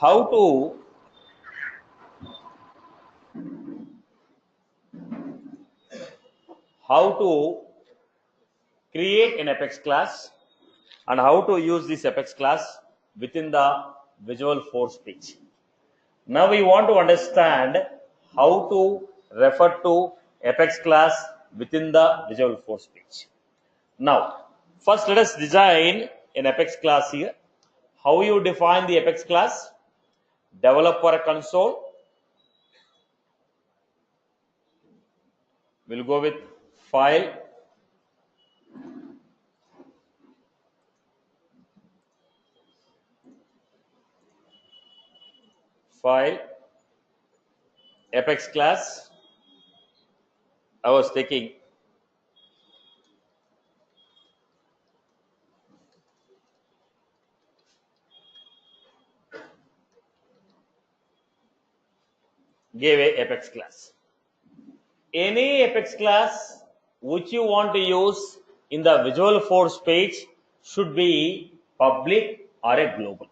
how to create an Apex class and how to use this Apex class within the Visual Force page. Now we want to understand how to refer to Apex class within the Visual Force page. Now, first let us design an Apex class here. How you define the Apex class? Developer console. We'll go with file, Apex class. I was taking gave a Apex class. Any Apex class which you want to use in the Visual Force page should be public or a global.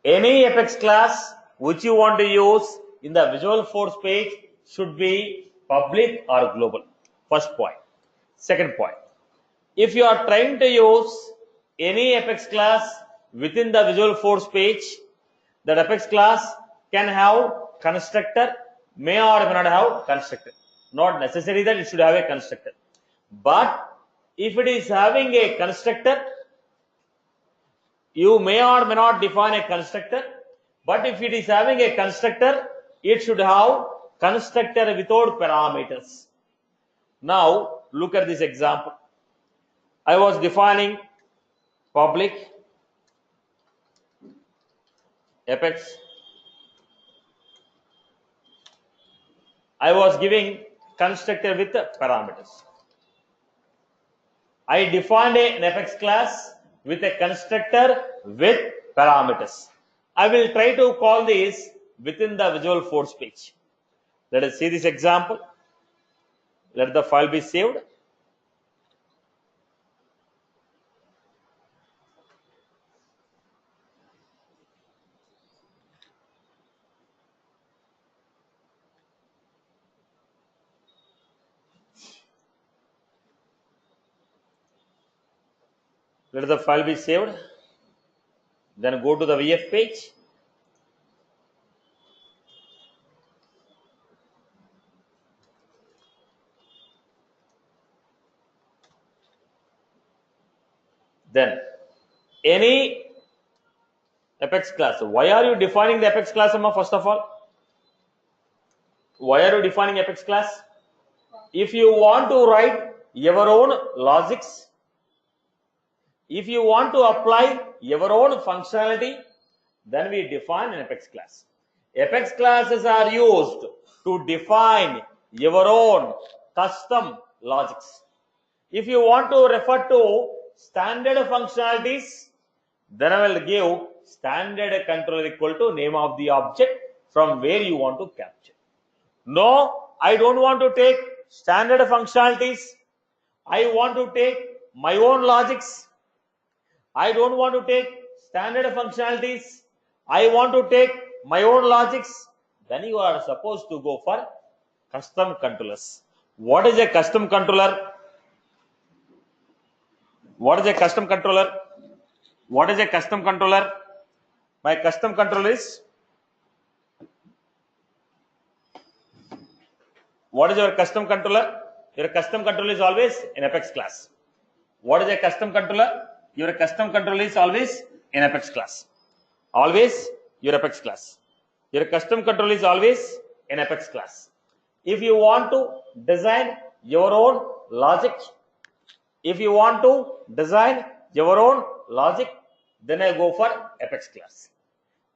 Any Apex class which you want to use in the Visual Force page should be public or global. First point. Second point. If you are trying to use any Apex class within the Visual Force page, that Apex class can have constructor, may or may not have constructor. Not necessary that it should have a constructor. But if it is having a constructor, you may or may not define a constructor. But if it is having a constructor, it should have constructor without parameters. Now, look at this example. I was defining public Apex. I was giving constructor with parameters. I defined an Apex class with a constructor with parameters. I will try to call this within the Visual Force page. Let us see this example. Let the file be saved. Let the file be saved. Then go to the VF page. Then any Apex class. Why are you defining the Apex class, Amma, first of all? Why are you defining Apex class? If you want to write your own logics, if you want to apply your own functionality, then we define an Apex class. Apex classes are used to define your own custom logics. If you want to refer to standard functionalities, then I will give standard controller equal to name of the object from where you want to capture. No, I don't want to take standard functionalities. I want to take my own logics. I don't want to take standard functionalities. I want to take my own logics. Then you are supposed to go for custom controllers. What is a custom controller? What is a custom controller? What is a custom controller? My custom controller is, what is your custom controller? Your custom controller is always an Apex class. What is a custom controller? Your custom controller is always an Apex class. Always your Apex class. Your custom controller is always an Apex class. If you want to design your own logic, then I go for Apex class.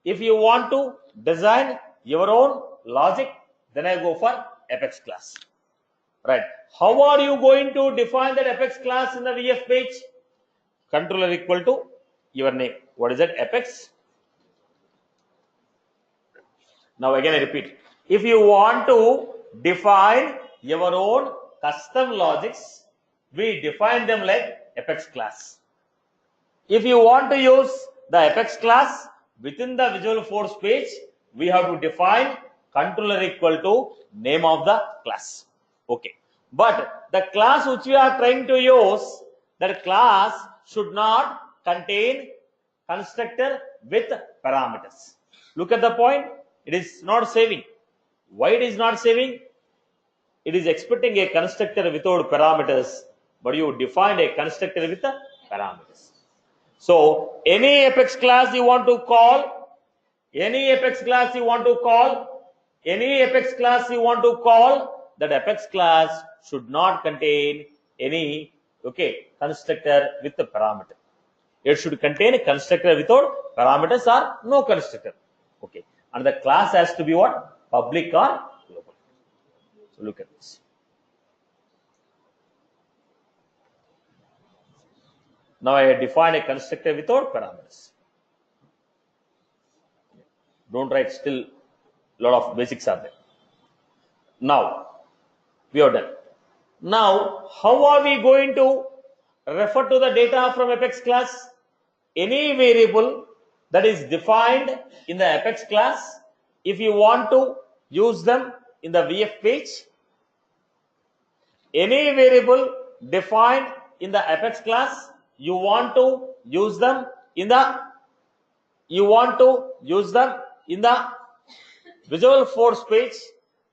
If you want to design your own logic, then I go for Apex class. Right. How are you going to define that Apex class in the VF page? Controller equal to your name. What is that? Apex. Now again I repeat. If you want to define your own custom logics, we define them like Apex class. If you want to use the Apex class, within the Visual Force page, we have to define controller equal to name of the class. Okay. But the class which we are trying to use, that class should not contain constructor with parameters. Look at the point. It is not saving. Why it is not saving? It is expecting a constructor without parameters, but you define a constructor with the parameters. So any apex class you want to call, that apex class should not contain any constructor with the parameter. It should contain a constructor without parameters or no constructor. Okay, and the class has to be what? Public or global. So look at this. Now I define a constructor without parameters. Don't write, still lot of basics are there. Now we are done. Now how are we going to refer to the data from apex class? Any variable that is defined in the apex class, if you want to use them in the VF page, any variable defined in the apex class, you want to use them in the Visual Force page,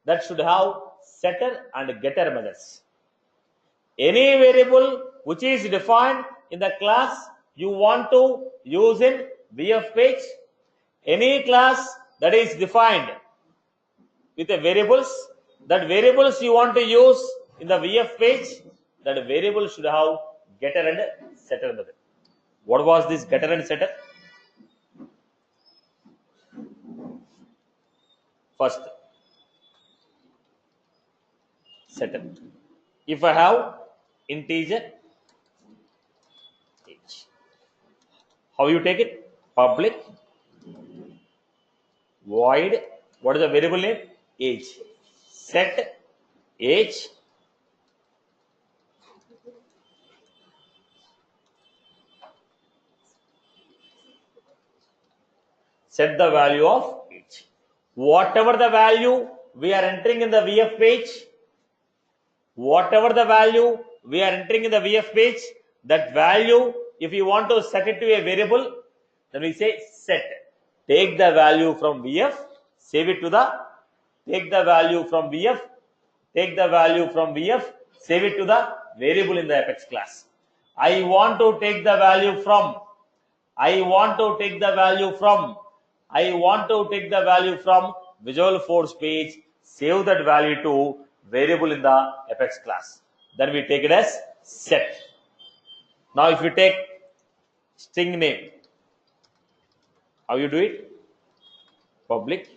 that should have setter and getter methods. Any variable which is defined in the class you want to use in VF page, any class that is defined with the variables, that variables you want to use in the VF page, that variable should have getter and setter method. What was this getter and setter? First, setter. If I have integer age, how you take it? Public void, what is the variable name? Age. Set age set the value of age. Whatever the value we are entering in the VF page, that value, if you want to set it to a variable, then we say set. Take the value from VF, save it to the, take the value from VF, save it to the variable in the apex class. I want to take the value from Visual Force page, save that value to variable in the apex class. Then we take it as set. Now if you take string name, how you do it? Public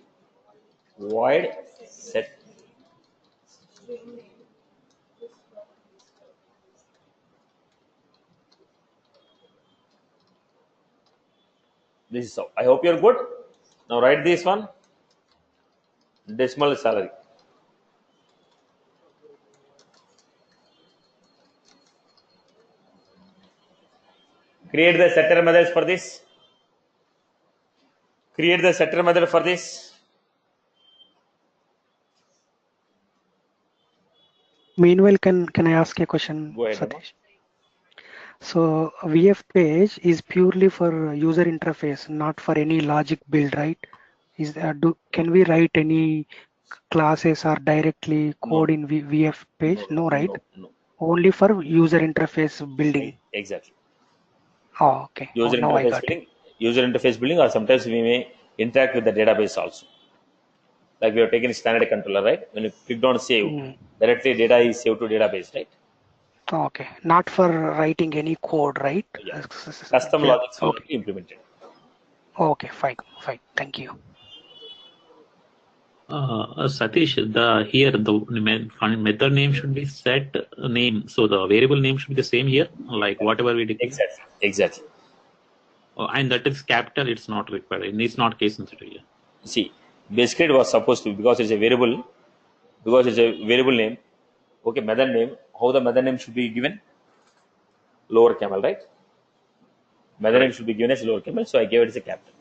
void set. This is how. I hope you're good. Now write this one. Decimal salary. Create the setter methods for this. Meanwhile, can I ask a question, Go ahead, Satish? So VF page is purely for user interface, not for any logic build, right? Can we write any classes or directly code in VF page? No, right? No. Only for user interface building. Exactly. Oh, okay. User now I interface got building. User interface building, or sometimes we may interact with the database also. Like we have taken standard controller, right? When you click on save, directly data is saved to database, right? Okay, not for writing any code, right? Yeah. Custom logics will be implemented. Okay, fine. Thank you. Satish, the method name should be set name, so the variable name should be the same here, like whatever we declare. Exactly. And that is capital. It's not required. It's not case sensitive here. See, basically it was supposed to, because it's a variable name. Okay, method name. How the method name should be given? Lower camel, right? Method name should be given as lower camel, so I gave it as a capital.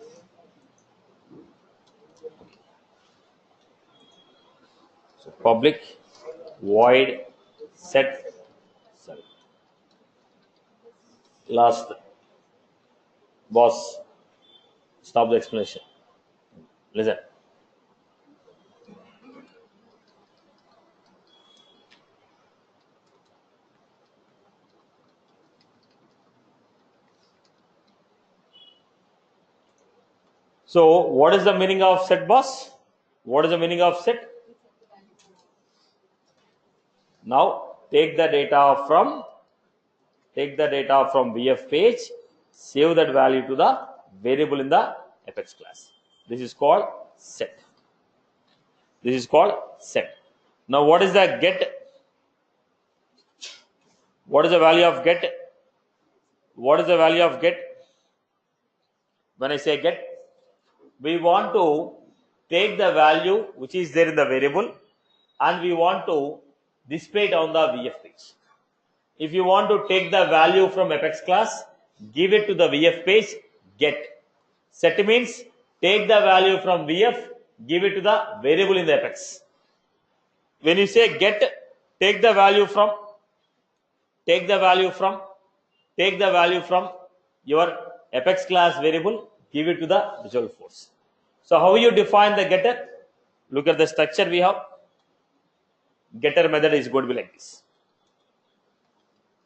So public void set. Sorry. Last boss. Stop the explanation. Listen. So what is the meaning of set, boss? What is the meaning of set? Now take the data from VF page, save that value to the variable in the Apex class. This is called set. This is called set. Now what is the get? What is the value of get? What is the value of get? When I say get, we want to take the value which is there in the variable and we want to display it on the VF page. If you want to take the value from Apex class, give it to the VF page, get. Set means take the value from VF, give it to the variable in the Apex. When you say get, take the value from your Apex class variable, give it to the Visual Force. So how you define the getter? Look at the structure we have. Getter method is going to be like this.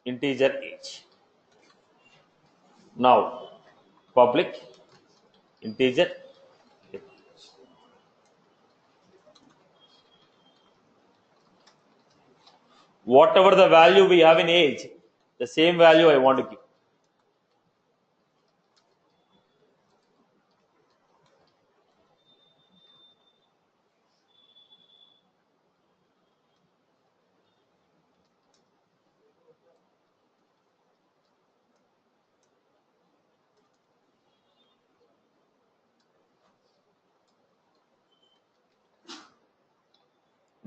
Integer age. Now public integer. Whatever the value we have in age, the same value I want to give.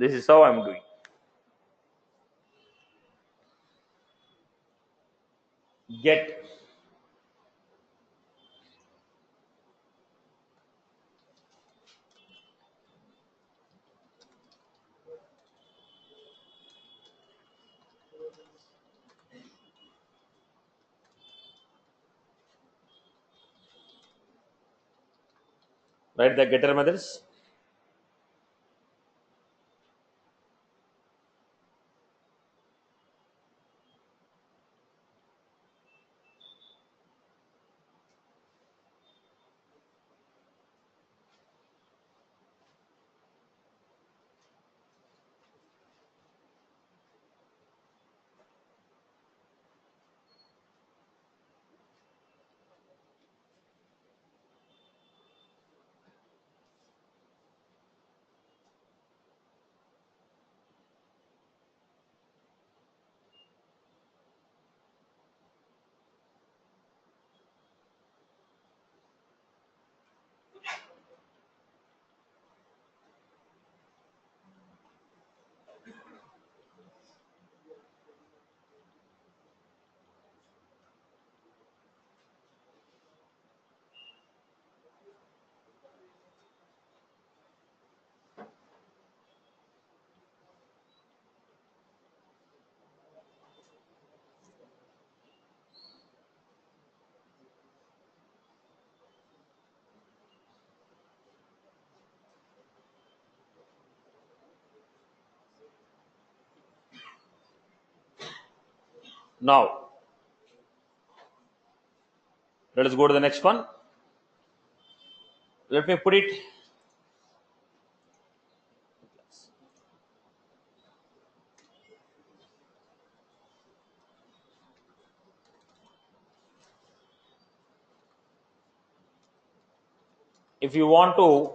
This is how I am doing. Get. Right, the getter methods. Now let us go to the next one. Let me put it. If you want to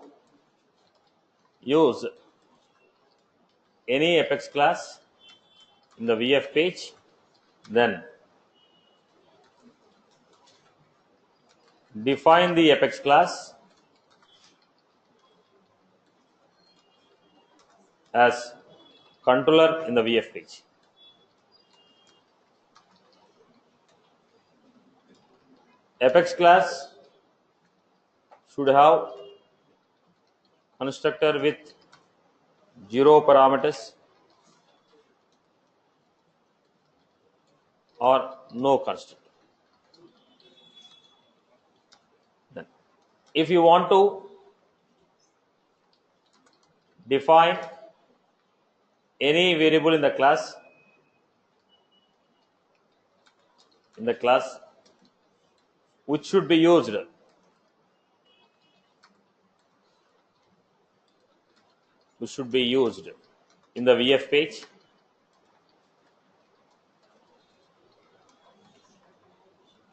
use any Apex class in the VF page, then define the Apex class as controller in the VF page. Apex class should have constructor with zero parameters or no constructor. Then, if you want to define any variable in the class, which should be used in the VF page,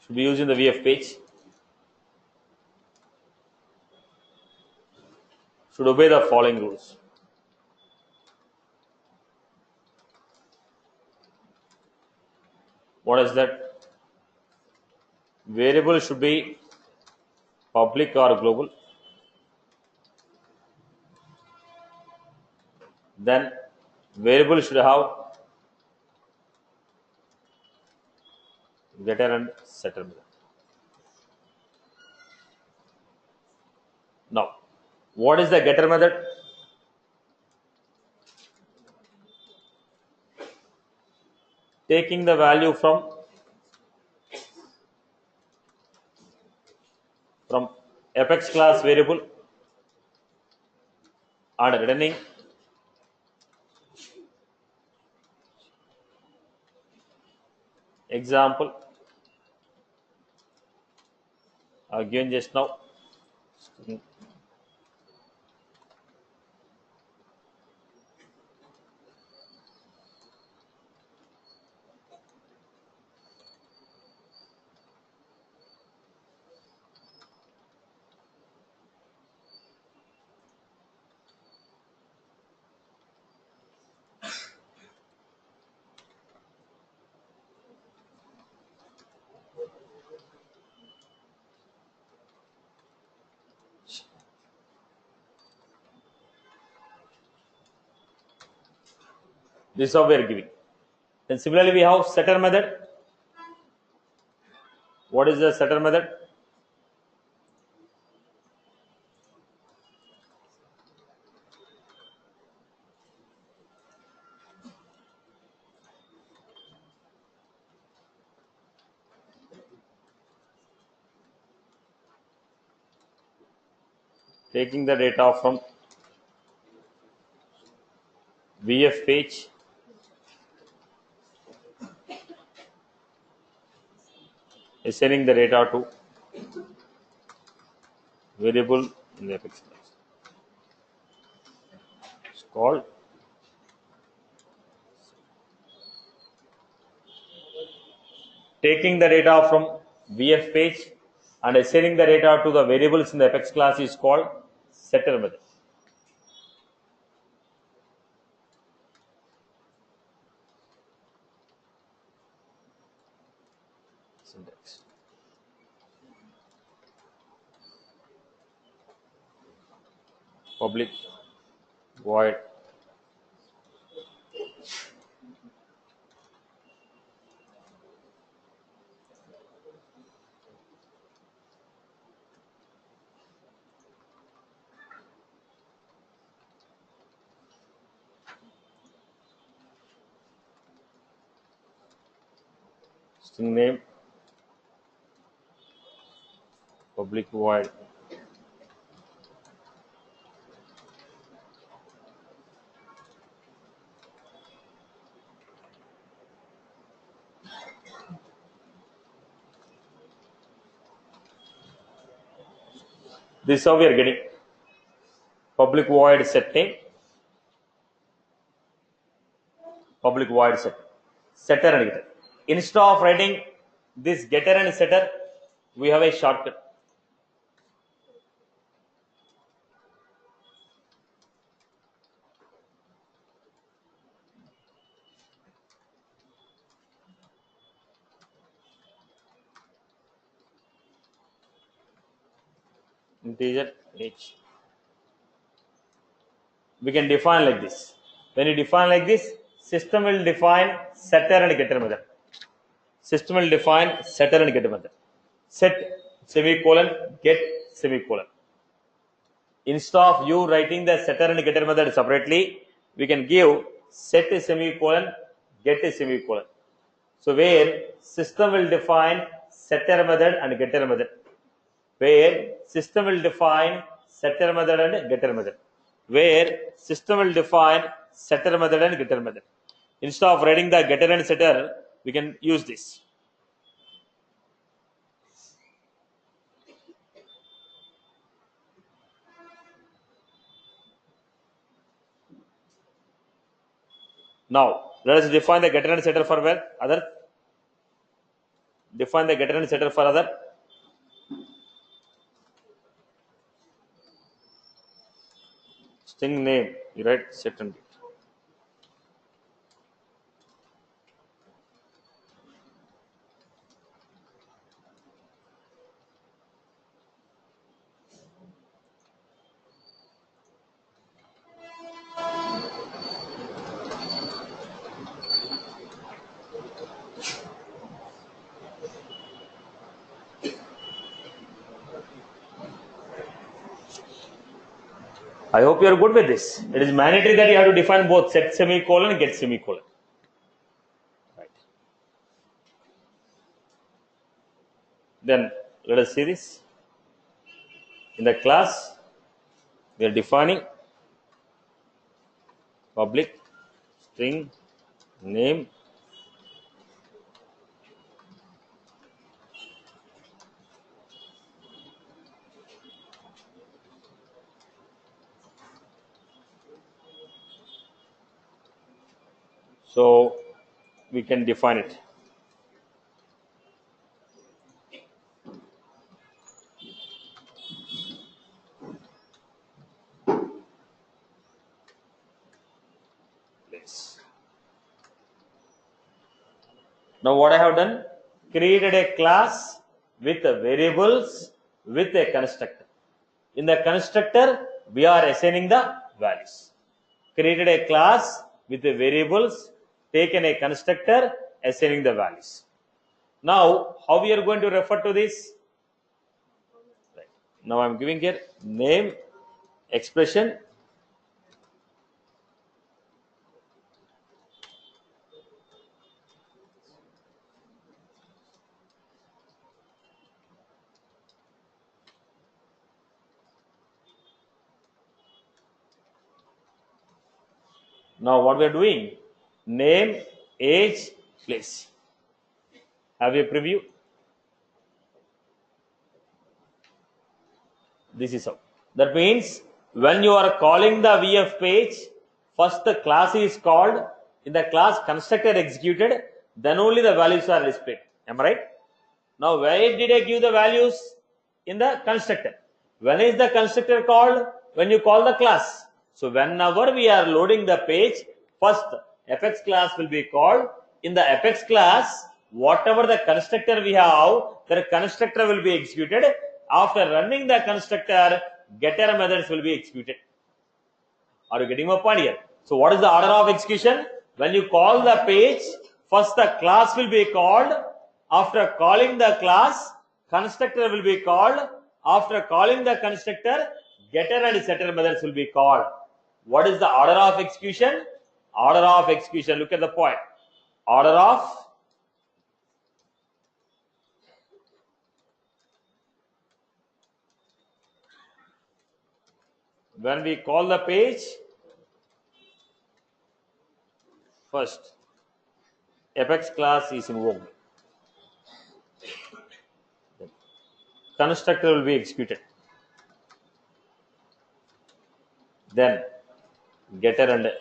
should be used in the VF page, should obey the following rules. What is that? Variable should be public or global. Then variable should have getter and setter method. Now, what is the getter method? Taking the value from apex class variable and returning example given just now. This is how we are giving. Then similarly we have setter method. What is the setter method? Taking the data from VF page assigning the data to variable in the apex class. It's called taking the data from VF page and assigning the data to the variables in the apex class is called setter method. Syntax. Public void string name, public void this is how we are getting public void set name, public void setter and getter. Instead of writing this getter and setter, we have a shortcut. Integer h. We can define like this. When you define like this, system will define setter and getter method. System will define setter and getter method. Set semicolon, get semicolon. Instead of you writing the setter and getter method separately, we can give set a semicolon, get a semicolon. So where system will define setter method and getter method. Where system will define setter method and getter method. Where system will define setter method and getter method. Instead of writing the getter and setter, we can use this. Now, let us define the getter and setter for where other. Define the getter and setter for other. String name, you write set and get. I hope you are good with this. It is mandatory that you have to define both set semicolon and get semicolon. Right. Then let us see this. In the class, we are defining public string name so we can define it. Now what I have done, created a class with variables with a constructor. In the constructor, we are assigning the values. Created a class with the variables, taken a constructor, assigning the values. Now, how we are going to refer to this? Right. Now I am giving here name, expression. Now what we are doing? Name, age, place. Have a preview. This is how. That means when you are calling the VF page, first the class is called, in the class constructor executed, then only the values are displayed. Am I right? Now where did I give the values? In the constructor. When is the constructor called? When you call the class. So whenever we are loading the page, first Apex class will be called. In the Apex class, whatever the constructor we have, the constructor will be executed. After running the constructor, getter methods will be executed. Are you getting my point here? So what is the order of execution? When you call the page, first the class will be called. After calling the class, constructor will be called. After calling the constructor, getter and setter methods will be called. What is the order of execution? Order of execution. Look at the point. Order of when we call the page, first Apex class is invoked. Constructor will be executed. Then getter and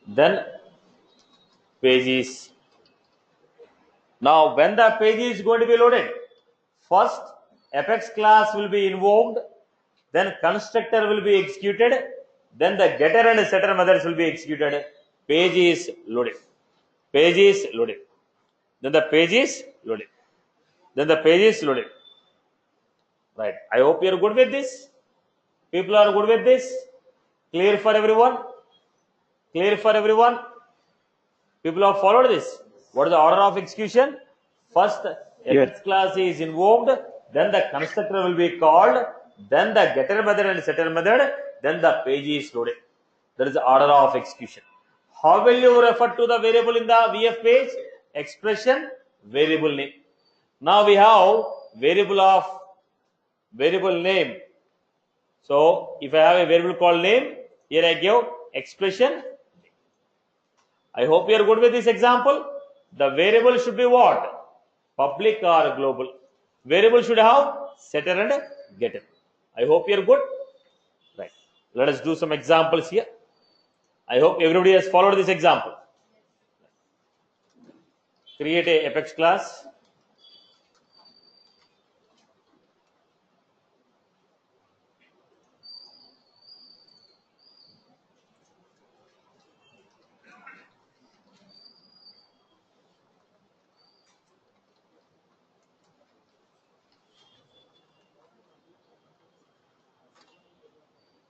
then page is. Now when the page is going to be loaded, first Apex class will be invoked, then constructor will be executed, then the getter and setter methods will be executed. Page is loaded. Page is loaded. Then the page is loaded. Then the page is loaded. Right. I hope you are good with this. People are good with this. Clear for everyone? Clear for everyone? People have followed this. What is the order of execution? First, Apex class is invoked, then the constructor will be called, then the getter method and setter method, then the page is loaded. That is the order of execution. How will you refer to the variable in the VF page? Expression, variable name. Now we have variable name. So if I have a variable called name, here I give expression. I hope you are good with this example. The variable should be what? Public or global. Variable should have setter and getter. I hope you are good. Right. Let us do some examples here. I hope everybody has followed this example. Create a Apex class.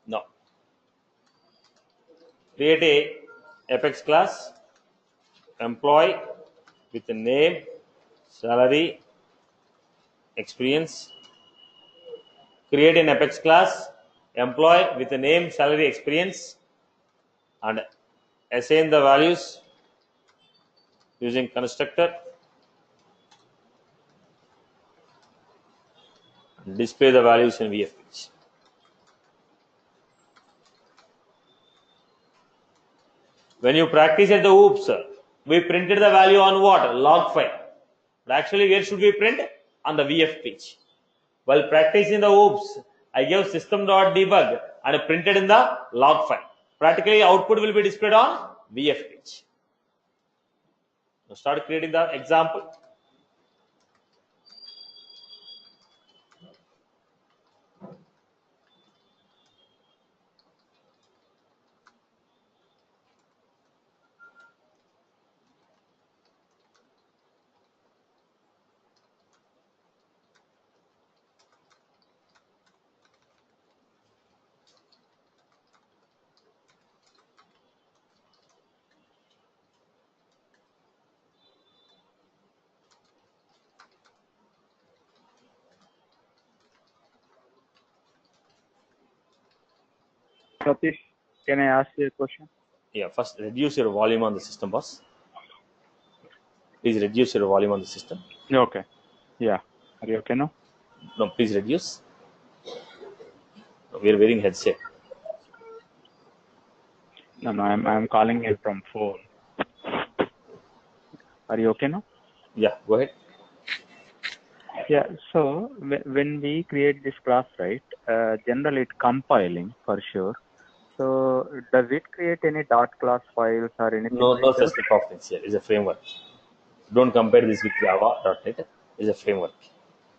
Now, create a Apex class, employee with a name, salary, experience. Create an Apex class, employee with a name, salary, experience, and assign the values using constructor. Display the values in VF page. When you practice at the oops, we printed the value on what? Log file. But actually, where should we print? On the VF page. While practicing the oops, I gave system.debug and printed in the log file. Practically, output will be displayed on VF page. Now start creating the example. Satish, can I ask you a question? Yeah, first reduce your volume on the system, boss. Please reduce your volume on the system. Okay. Yeah. Are you okay now? No, please reduce. We are wearing headset. No, I'm calling you from phone. Are you okay now? Yeah, go ahead. Yeah. So when we create this class, right? Generally, it's compiling for sure. So does it create any dot class files or anything No, like no that? such type of things here. It's a framework. Don't compare this with Java.net. It's a framework.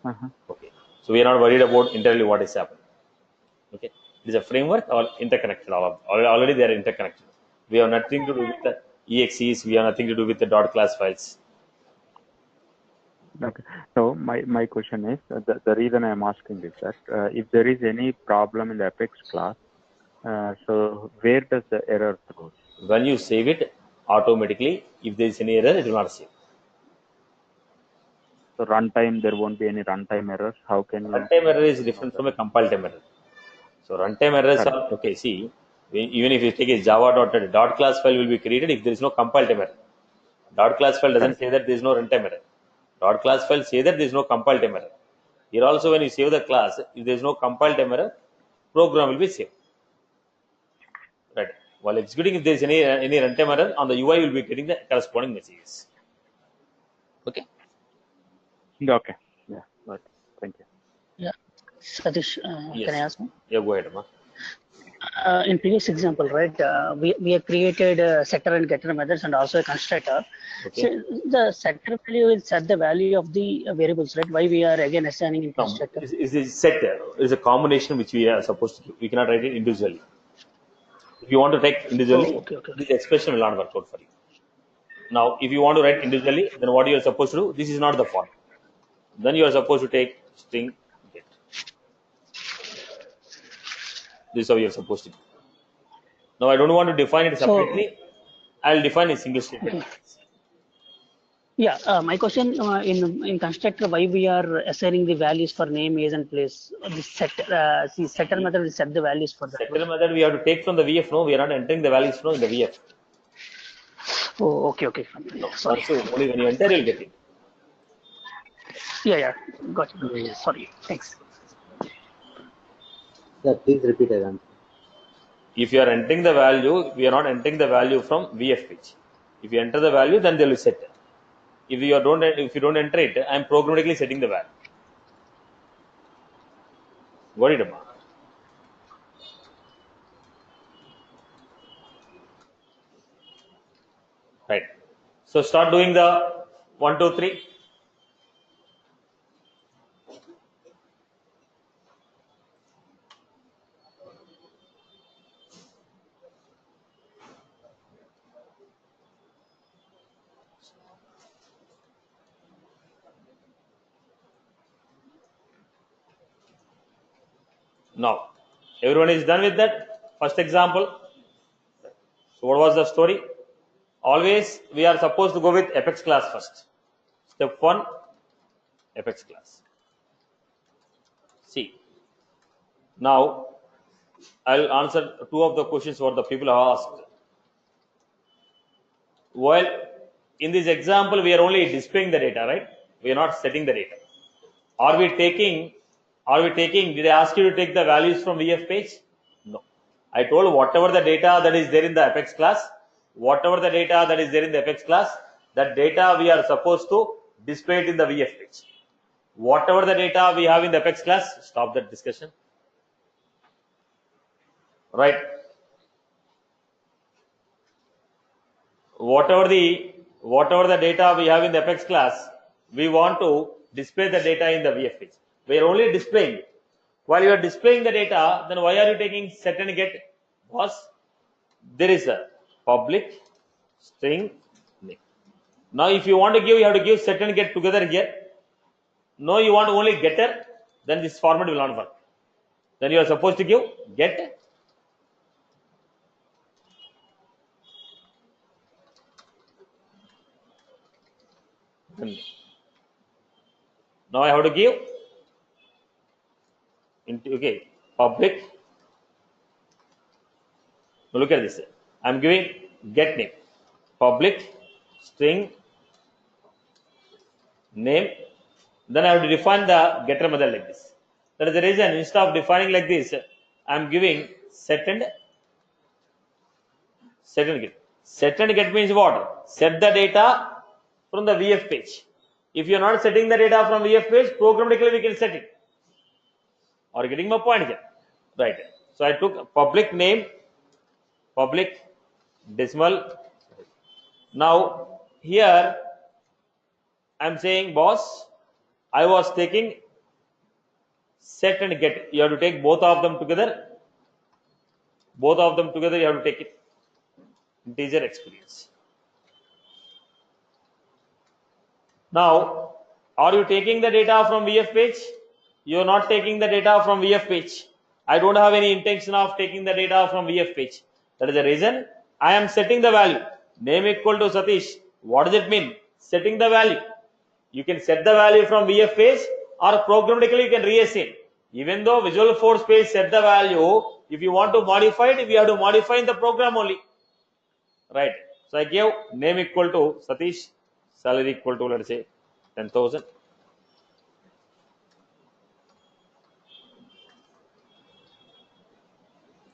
Uh-huh. Okay. So we are not worried about entirely what is happening. Okay. It is a framework or interconnected. Already they are interconnected. We have nothing to do with the EXEs. We have nothing to do with the dot class files. Okay. So my question is the reason I'm asking is that if there is any problem in the Apex class, so where does the error throws? When you save it, automatically, if there is any error, it will not save. So runtime, there won't be any runtime errors. How can you? Runtime error is different from a compile time error. So runtime errors Correct. are okay. See, even if you take a Java.net, dot class file will be created if there is no compile time error. Dot class file doesn't Correct. say that there is no runtime error. Dot class file say that there is no compile time error. Here also, when you save the class, if there is no compile time error, program will be saved. Right. While executing, if there is any runtime error, on the UI will be getting the corresponding messages. Okay. Okay. Yeah. Right. Thank you. Yeah, Satish, can I Yes. ask one? Yeah. Go ahead, Amma. In previous example, right, we have created setter and getter methods and also a constructor. Okay. So the setter value will set the value of the variables, right? Why we are again assigning in No, constructor? is a set. Is a combination which we are supposed to do. We cannot write it individually. If you want to take individually, Oh, okay. this expression will not work out for you. Now, if you want to write individually, then what you are supposed to do? This is not the form. Then you are supposed to take string get. This is how you are supposed to do. Now, I don't want to define it So, separately. I will define a single statement. okay. Yeah, my question in constructor, why we are assigning the values for name, age, and place? The setter method will set the values for that Setter one. method we have to take from the VF. No, we are not entering the values from in the VF. Oh, okay, okay. No, Sorry. only when you enter you'll get it. Yeah, yeah. Got it. Sorry. Thanks. Yeah, please repeat again. If you are entering the value, we are not entering the value from VF page. If you enter the value, then they will set. If you don't enter it, I am programmatically setting the value. Got it, Amma? Right. So start doing the 1, 2, 3. Now, everyone is done with that first example. So what was the story? Always we are supposed to go with Apex class first. Step 1, Apex class. See, now I'll answer 2 of the questions what the people have asked. Well, in this example, we are only displaying the data, right? We are not setting the data. Are we taking, did I ask you to take the values from VF page? No. I told whatever the data that is there in the Apex class, that data we are supposed to display it in the VF page. Whatever the data we have in the Apex class, stop that discussion. Right. Whatever the data we have in the Apex class, we want to display the data in the VF page. We are only displaying it. While you are displaying the data, then why are you taking set and get? Because there is a public string name. Now, if you want to give, you have to give set and get together here. No, you want only getter, then this format will not work. Then you are supposed to give get. Now I have to give into public. Now look at this. I am giving get name, public string name. Then I have to define the getter method like this. That is the reason instead of defining like this, I am giving set and get. Set and get means what? Set the data from the VF page. If you are not setting the data from VF page, programmatically we can set it. Are you getting my point here? Right. So I took public name, public decimal. Now here I am saying, boss, I was taking set and get. You have to take both of them together. Both of them together, you have to take it. Integer experience. Now, are you taking the data from VF page? You are not taking the data from VF page. I don't have any intention of taking the data from VF page. That is the reason I am setting the value. Name equal to Satish. What does it mean? Setting the value. You can set the value from VF page or programmatically you can reassign. Even though Visual Force page set the value, if you want to modify it, we have to modify in the program only. Right. So I gave name equal to Satish, salary equal to, let's say, 10,000.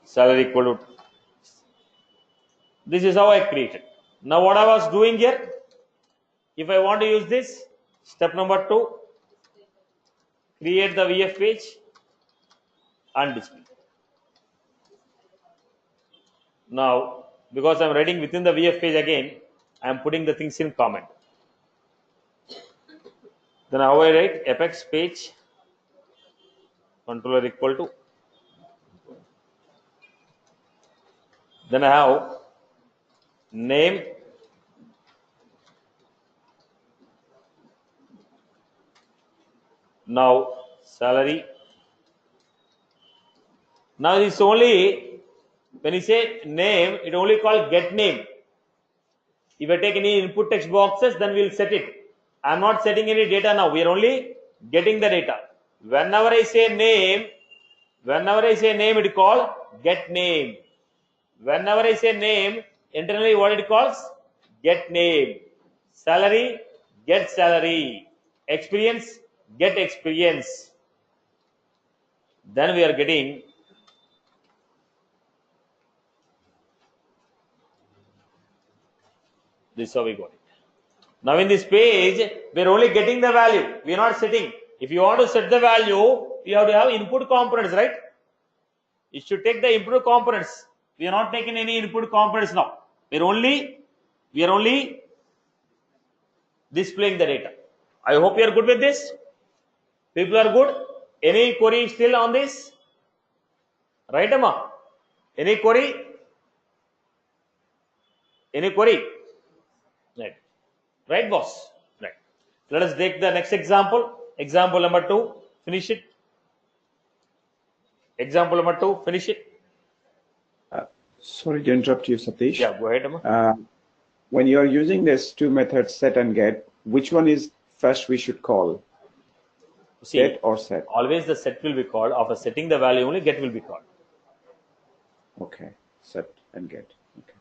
Salary equal to. This is how I created. Now what I was doing here, if I want to use this, step number 2, create the VF page and display. Now, because I am writing within the VF page again, I am putting the things in comment. Then how I write Apex page controller equal to. Then I have name, now salary. Now it's only when you say name, it only called get name. If I take any input text boxes, then we'll set it. I'm not setting any data now. We are only getting the data. Whenever I say name, it called get name. Whenever I say name, internally what it calls? Get name. Salary, get salary. Experience, get experience. Then we are getting this is how we got it. Now in this page, we are only getting the value. We are not setting. If you want to set the value, you have to have input components, right? You should take the input components. We are not taking any input components now. We are only displaying the data. I hope you are good with this. People are good. Any query still on this? Right, Amma? Any query? Any query? Right. Right, boss? Right. Let us take the next example. Example number 2. Finish it. Example number 2. Finish it. Sorry to interrupt you, Satish. Yeah, go ahead, Amma. When you are using this two methods, set and get, which one is first we should call? See, Get or set? always the set will be called. After setting the value, only get will be called. Okay, set and get. Okay.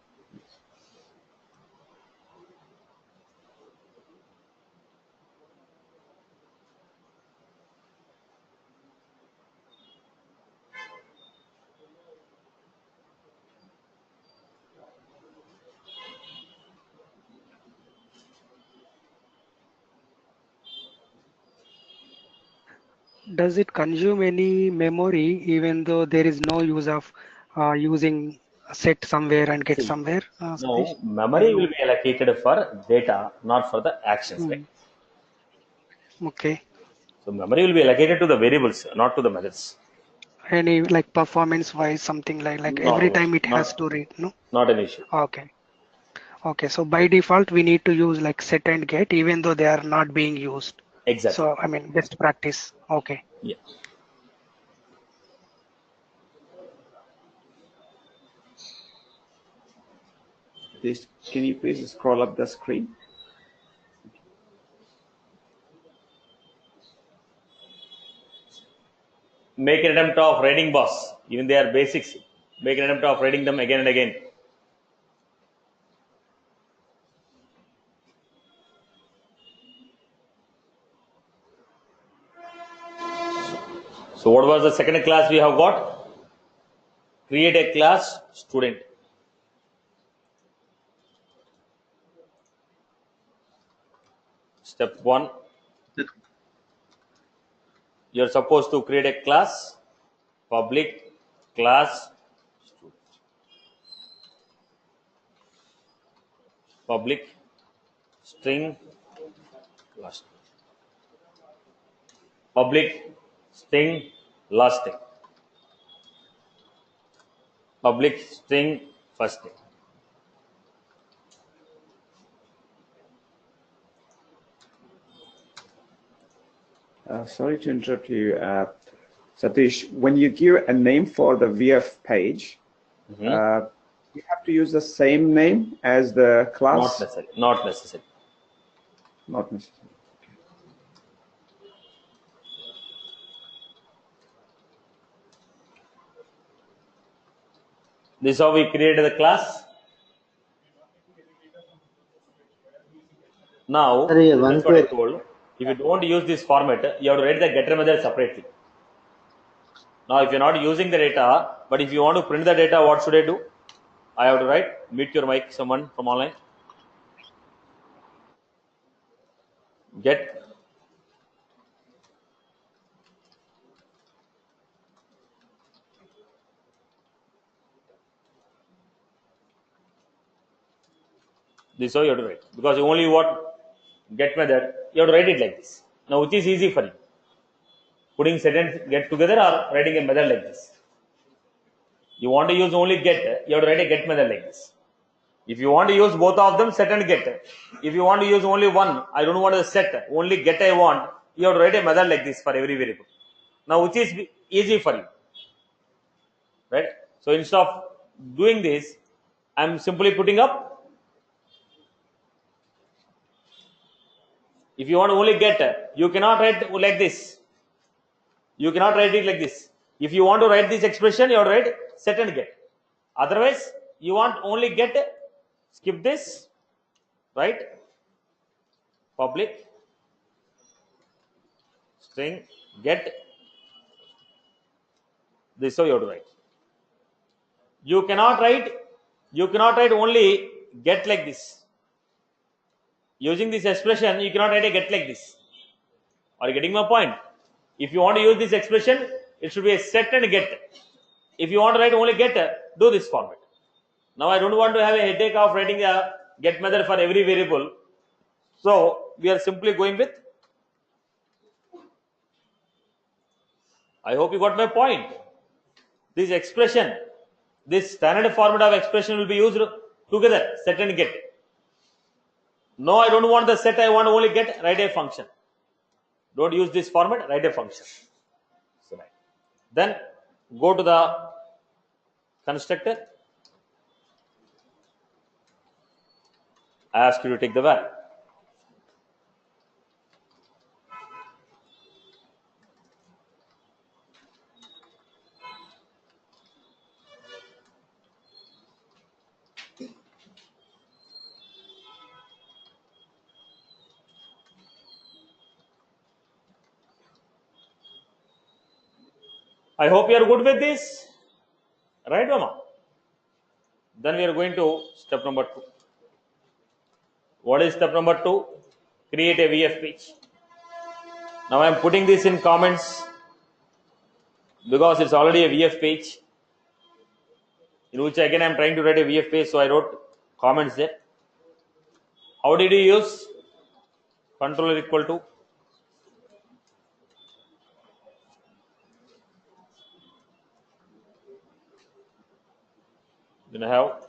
Does it consume any memory even though there is no use of using set somewhere and get See, somewhere, Satish? no, memory will be allocated for data, not for the actions, right? Okay. So memory will be allocated to the variables, not to the methods. Any like performance wise, something like No, every no, time it has to read, no? not an issue. Okay. Okay. So by default, we need to use like set and get even though they are not being used. Exactly. So, I mean, best practice. Okay. Yeah. This, can you please scroll up the screen? Make an attempt of writing, boss. Even they are basics. Make an attempt of writing them again and again. So what was the second class we have got? Create a class student. Step 1. You are supposed to create a class, public class student. Public string last. Public string last name. Public string first name. Sorry to interrupt you, Satish. When you give a name for the VF page, you have to use the same name as the class? Not necessary. Not necessary. Not necessary. This is how we created the class. Now, that's what I told. If you don't use this format, you have to write the getter method separately. Now, if you're not using the data, but if you want to print the data, what should I do? I have to write, mute your mic, someone from online. Get this is how you have to write. Because you only what get method, you have to write it like this. Now, which is easy for you? Putting set and get together or writing a method like this? You want to use only get, you have to write a get method like this. If you want to use both of them, set and get. If you want to use only one, I don't want to set, only get I want, you have to write a method like this for every variable. Now, which is easy for you, right? So, instead of doing this, I am simply putting up If you want to only get, you cannot write like this. You cannot write it like this. If you want to write this expression, you have to write set and get. Otherwise, you want only get, skip this, right? Public string get. This is how you have to write. You cannot write only get like this. Using this expression, you cannot write a get like this. Are you getting my point? If you want to use this expression, it should be a set and get. If you want to write only get, do this format. Now I don't want to have a headache of writing a get method for every variable. So we are simply going with. I hope you got my point. This expression, this standard format of expression will be used together, set and get. No, I don't want the set, I want only get, write a function. Don't use this format, write a function. So, right. Then go to the constructor. I ask you to take the value. I hope you are good with this. Right, Mama? Then we are going to step number 2. What is step number 2? Create a VF page. Now I am putting this in comments because it's already a VF page, in which again I am trying to write a VF page, so I wrote comments there. How did you use? Controller equal to then I have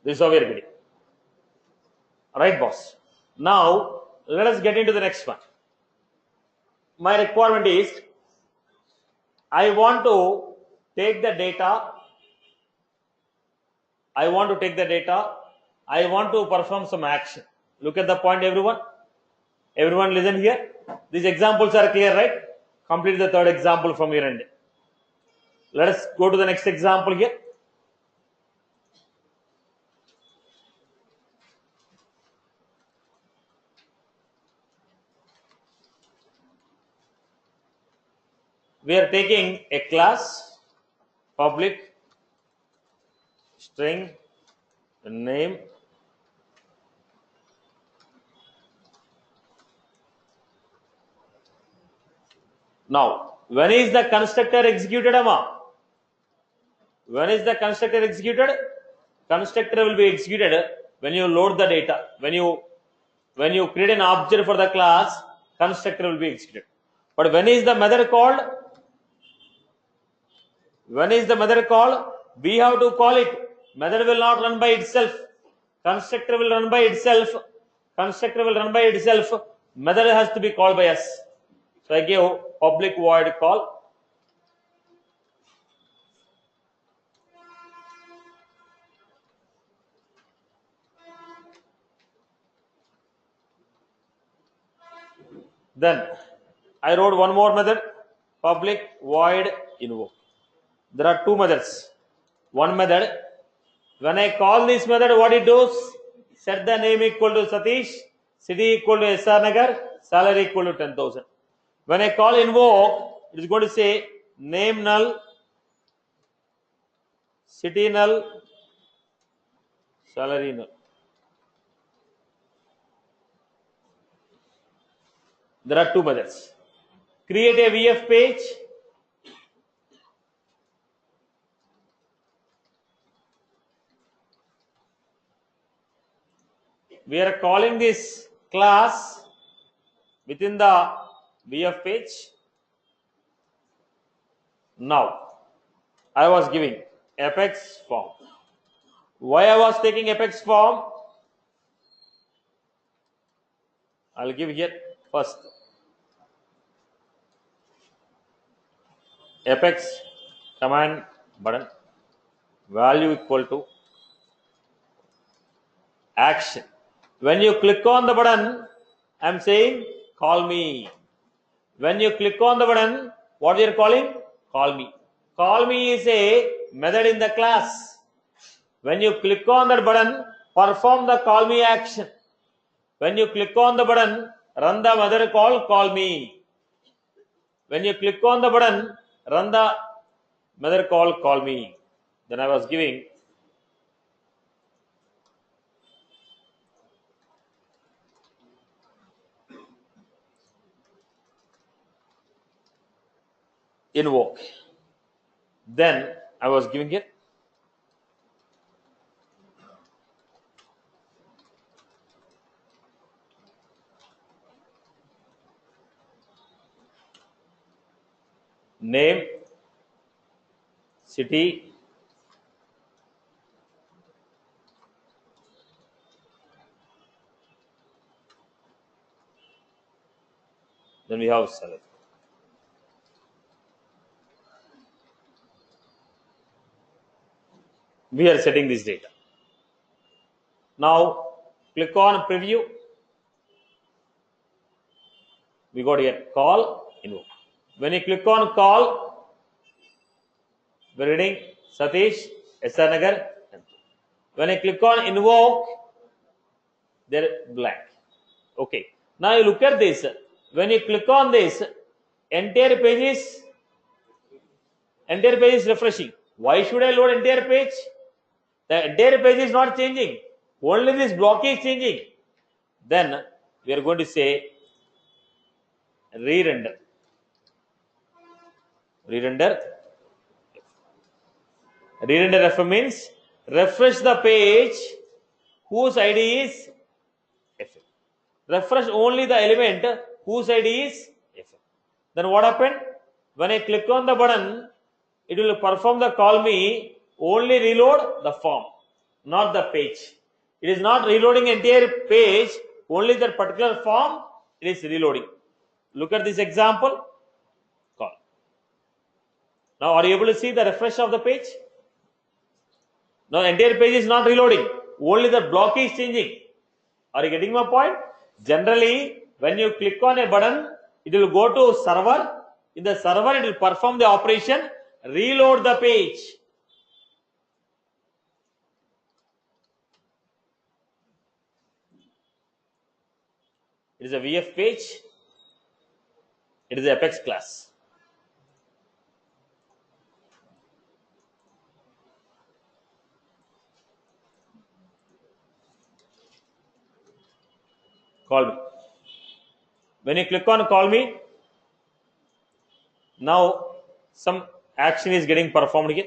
this is how we are getting. Right, boss. Now let us get into the next one. My requirement is I want to take the data. I want to perform some action. Look at the point, everyone. Everyone listen here. These examples are clear, right? Complete the third example from your end. Let us go to the next example here. We are taking a class, public string name. Now, when is the constructor executed, Amma? When is the constructor executed? Constructor will be executed when you load the data. When you create an object for the class, constructor will be executed. But when is the method called? When is the method called? We have to call it. Method will not run by itself. Constructor will run by itself. Method has to be called by us. So I give public void call. Then I wrote one more method, public void invoke. There are two methods. One method, when I call this method, what it does? Set the name equal to Satish, city equal to SR Nagar, salary equal to 10,000. When I call invoke, it is going to say name null, city null, salary null. There are two methods. create a VF page. We are calling this class within the VF page. Now, I was giving Apex form. Why I was taking Apex form? I'll give here first. Apex command button value equal to action. When you click on the button, I'm saying call me. When you click on the button, what you're calling? Call me. Call me is a method in the class. When you click on that button, perform the call me action. When you click on the button, run the method call me. When you click on the button, run the method call me. Then I was giving invoke. Then I was giving it name, city, then we have select. We are setting this data. Now click on preview. We got here call invoke. When you click on call, we're reading Satish, SR Nagar. When I click on invoke, they're blank. Okay. Now you look at this. When you click on this, entire page is refreshing. Why should I load entire page? The entire page is not changing. Only this block is changing. Then we are going to say re-render. Re-render. Re-render F means refresh the page whose ID is F. Refresh only the element whose ID is F. Then what happened? When I click on the button, it will perform the call me, only reload the form, not the page. It is not reloading entire page, only that particular form it is reloading. Look at this example. Call. Now are you able to see the refresh of the page? Now entire page is not reloading, only the block is changing. Are you getting my point? Generally, when you click on a button, it will go to server. In the server, it will perform the operation, reload the page. It is a VF page. It is the Apex class. Call me. When you click on call me, now some action is getting performed here.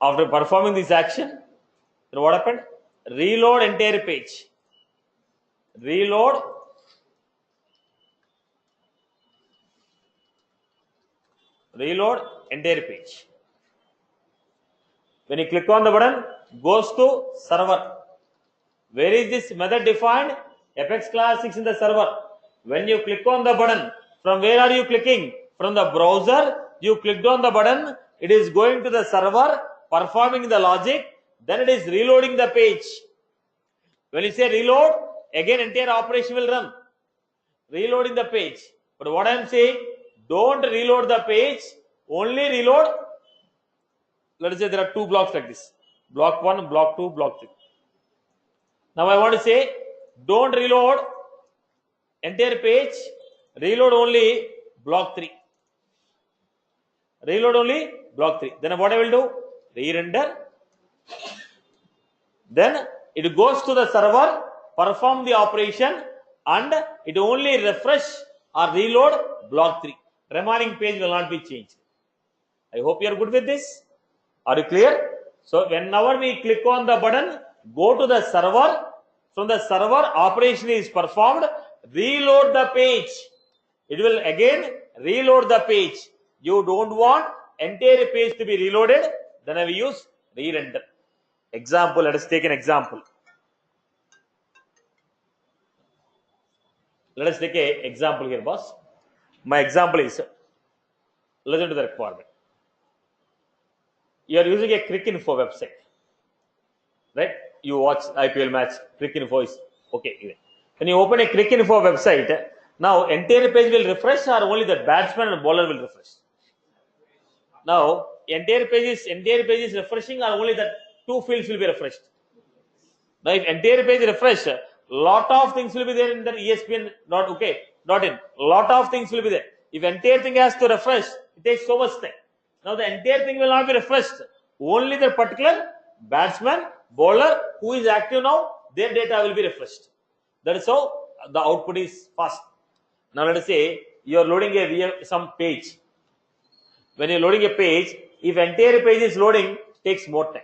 After performing this action, then what happened? Reload entire page. Reload entire page. When you click on the button, goes to server. Where is this method defined? Apex class 6 in the server. When you click on the button, from where are you clicking? From the browser, you clicked on the button, it is going to the server, performing the logic, then it is reloading the page. When you say reload, again entire operation will run. Reloading the page. But what I am saying, don't reload the page, only reload. Let us say there are two blocks like this. Block 1, block 2, block 3. Now I want to say, don't reload entire page, reload only block 3. Reload only block 3. Then what I will do? Re-render. Then it goes to the server, perform the operation, and it only refresh or reload block 3. Remaining page will not be changed. I hope you are good with this. Are you clear? So whenever we click on the button, go to the server. From the server, operation is performed. Reload the page. It will again reload the page. You don't want entire page to be reloaded. Then I will use re-render. Example. Let us take an example. Let us take an example here, boss. My example is, listen to the requirement. You are using a Cricinfo website, right? You watch IPL match, Cricinfo is okay. When you open a Cricinfo website, now entire page will refresh or only the batsman and bowler will refresh? Now entire page is refreshing or only the 2 fields will be refreshed? Now if entire page refresh, lot of things will be there in the ESPN .in. Lot of things will be there. If entire thing has to refresh, it takes so much time. Now the entire thing will not be refreshed. Only the particular batsman, bowler who is active now, their data will be refreshed. That is how the output is fast. Now let us say you are loading some page. When you are loading a page, if entire page is loading, it takes more time.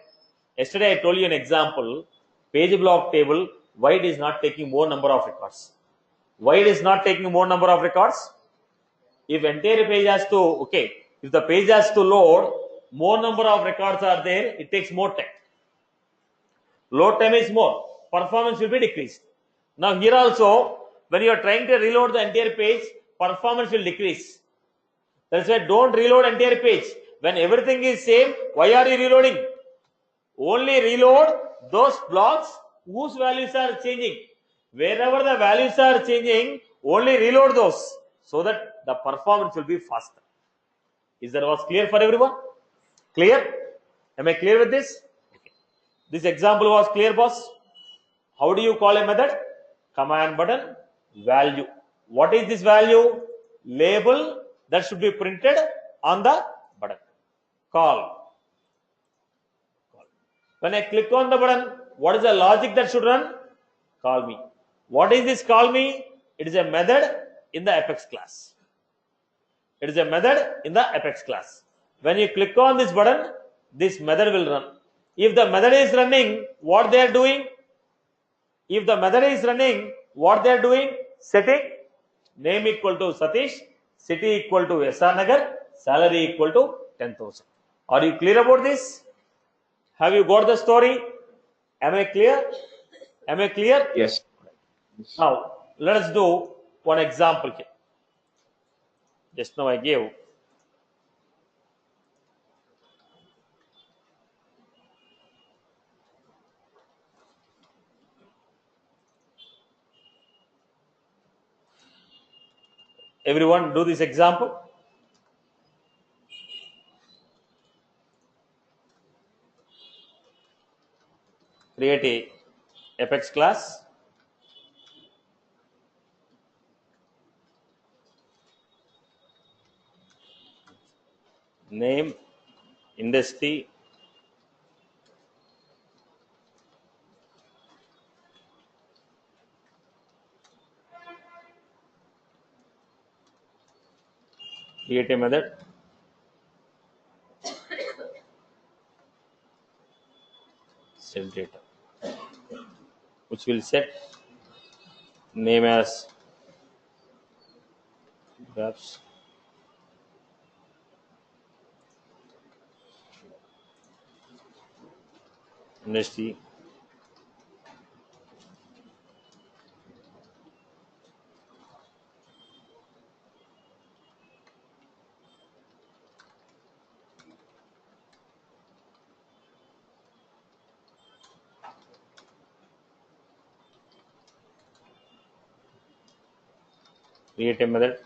Yesterday I told you an example. Page block table, why it is not taking more number of records? Why it is not taking more number of records? If entire page has to, if the page has to load, more number of records are there, it takes more time. Load time is more, performance will be decreased. Now here also, when you are trying to reload the entire page, performance will decrease. That's why don't reload entire page. When everything is same, why are you reloading? Only reload those blocks whose values are changing. Wherever the values are changing, only reload those so that the performance will be faster. Is that was clear for everyone? Clear? Am I clear with this? This example was clear, boss? How do you call a method? Command button value. What is this value? Label that should be printed on the button. Call. When I click on the button, what is the logic that should run? Call me. What is this call me? It is a method in the Apex class. It is a method in the Apex class. When you click on this button, this method will run. If the method is running, what they are doing? If the method is running, what they are doing? Setting name equal to Satish, city equal to SR Nagar, salary equal to 10,000. Are you clear about this? Have you got the story? Am I clear? Am I clear? Yes. Now, let us do one example here. Just now I gave. Everyone do this example. Create a Apex class. Name, industry, create a method. Set data, which will set name as graphs, industry, create a method.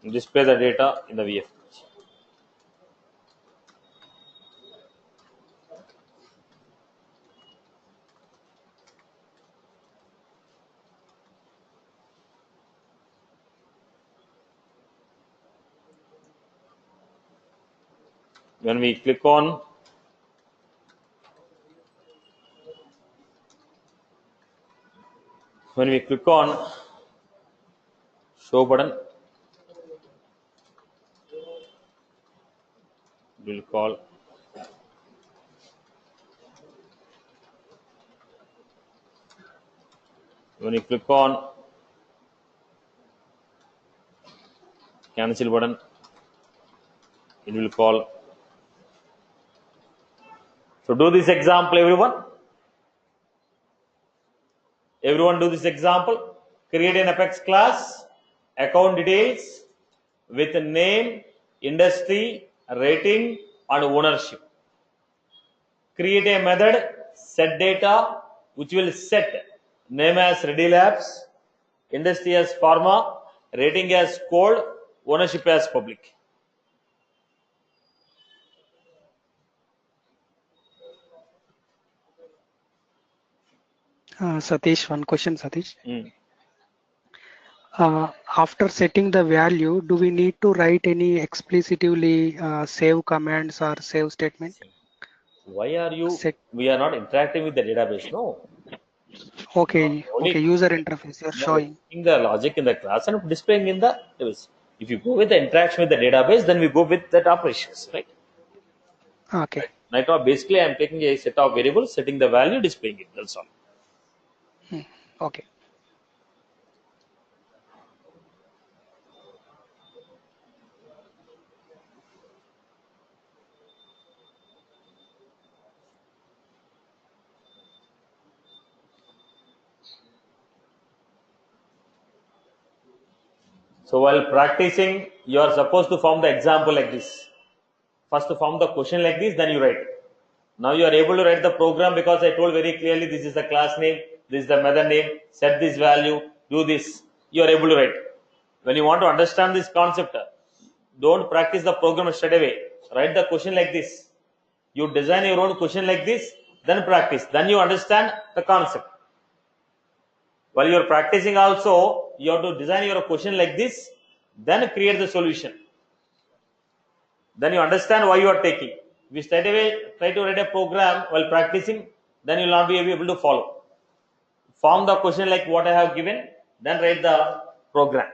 display the data in the VF page. When we click on show button, we'll call when you click on cancel button, it will call. So do this example, everyone. Everyone do this example. Create an Apex class, account details with name, industry, rating, and ownership. Create a method, set data, which will set name as Ready Labs, industry as pharma, rating as cold, ownership as public. Satish, one question, Satish. Mm. After setting the value, do we need to write any explicitly save commands or save statement? Why are you? Set. We are not interacting with the database. No. Okay, Only user interface you're showing. the logic in the class and displaying in the database. If you go with the interaction with the database, then we go with that operations, right? Okay. Right now, basically, I am taking a set of variables, setting the value, displaying it. That's all. Okay. So while practicing, you are supposed to form the example like this. First, to form the question like this, then you write. Now you are able to write the program because I told very clearly this is the class name, this is the method name, set this value, do this. You are able to write. When you want to understand this concept, don't practice the program straight away. Write the question like this. You design your own question like this, then practice. Then you understand the concept. While you are practicing also, you have to design your question like this, then create the solution. Then you understand why you are taking. If you straight away try to write a program while practicing, then you will not be able to follow. Form the question like what I have given, then write the program.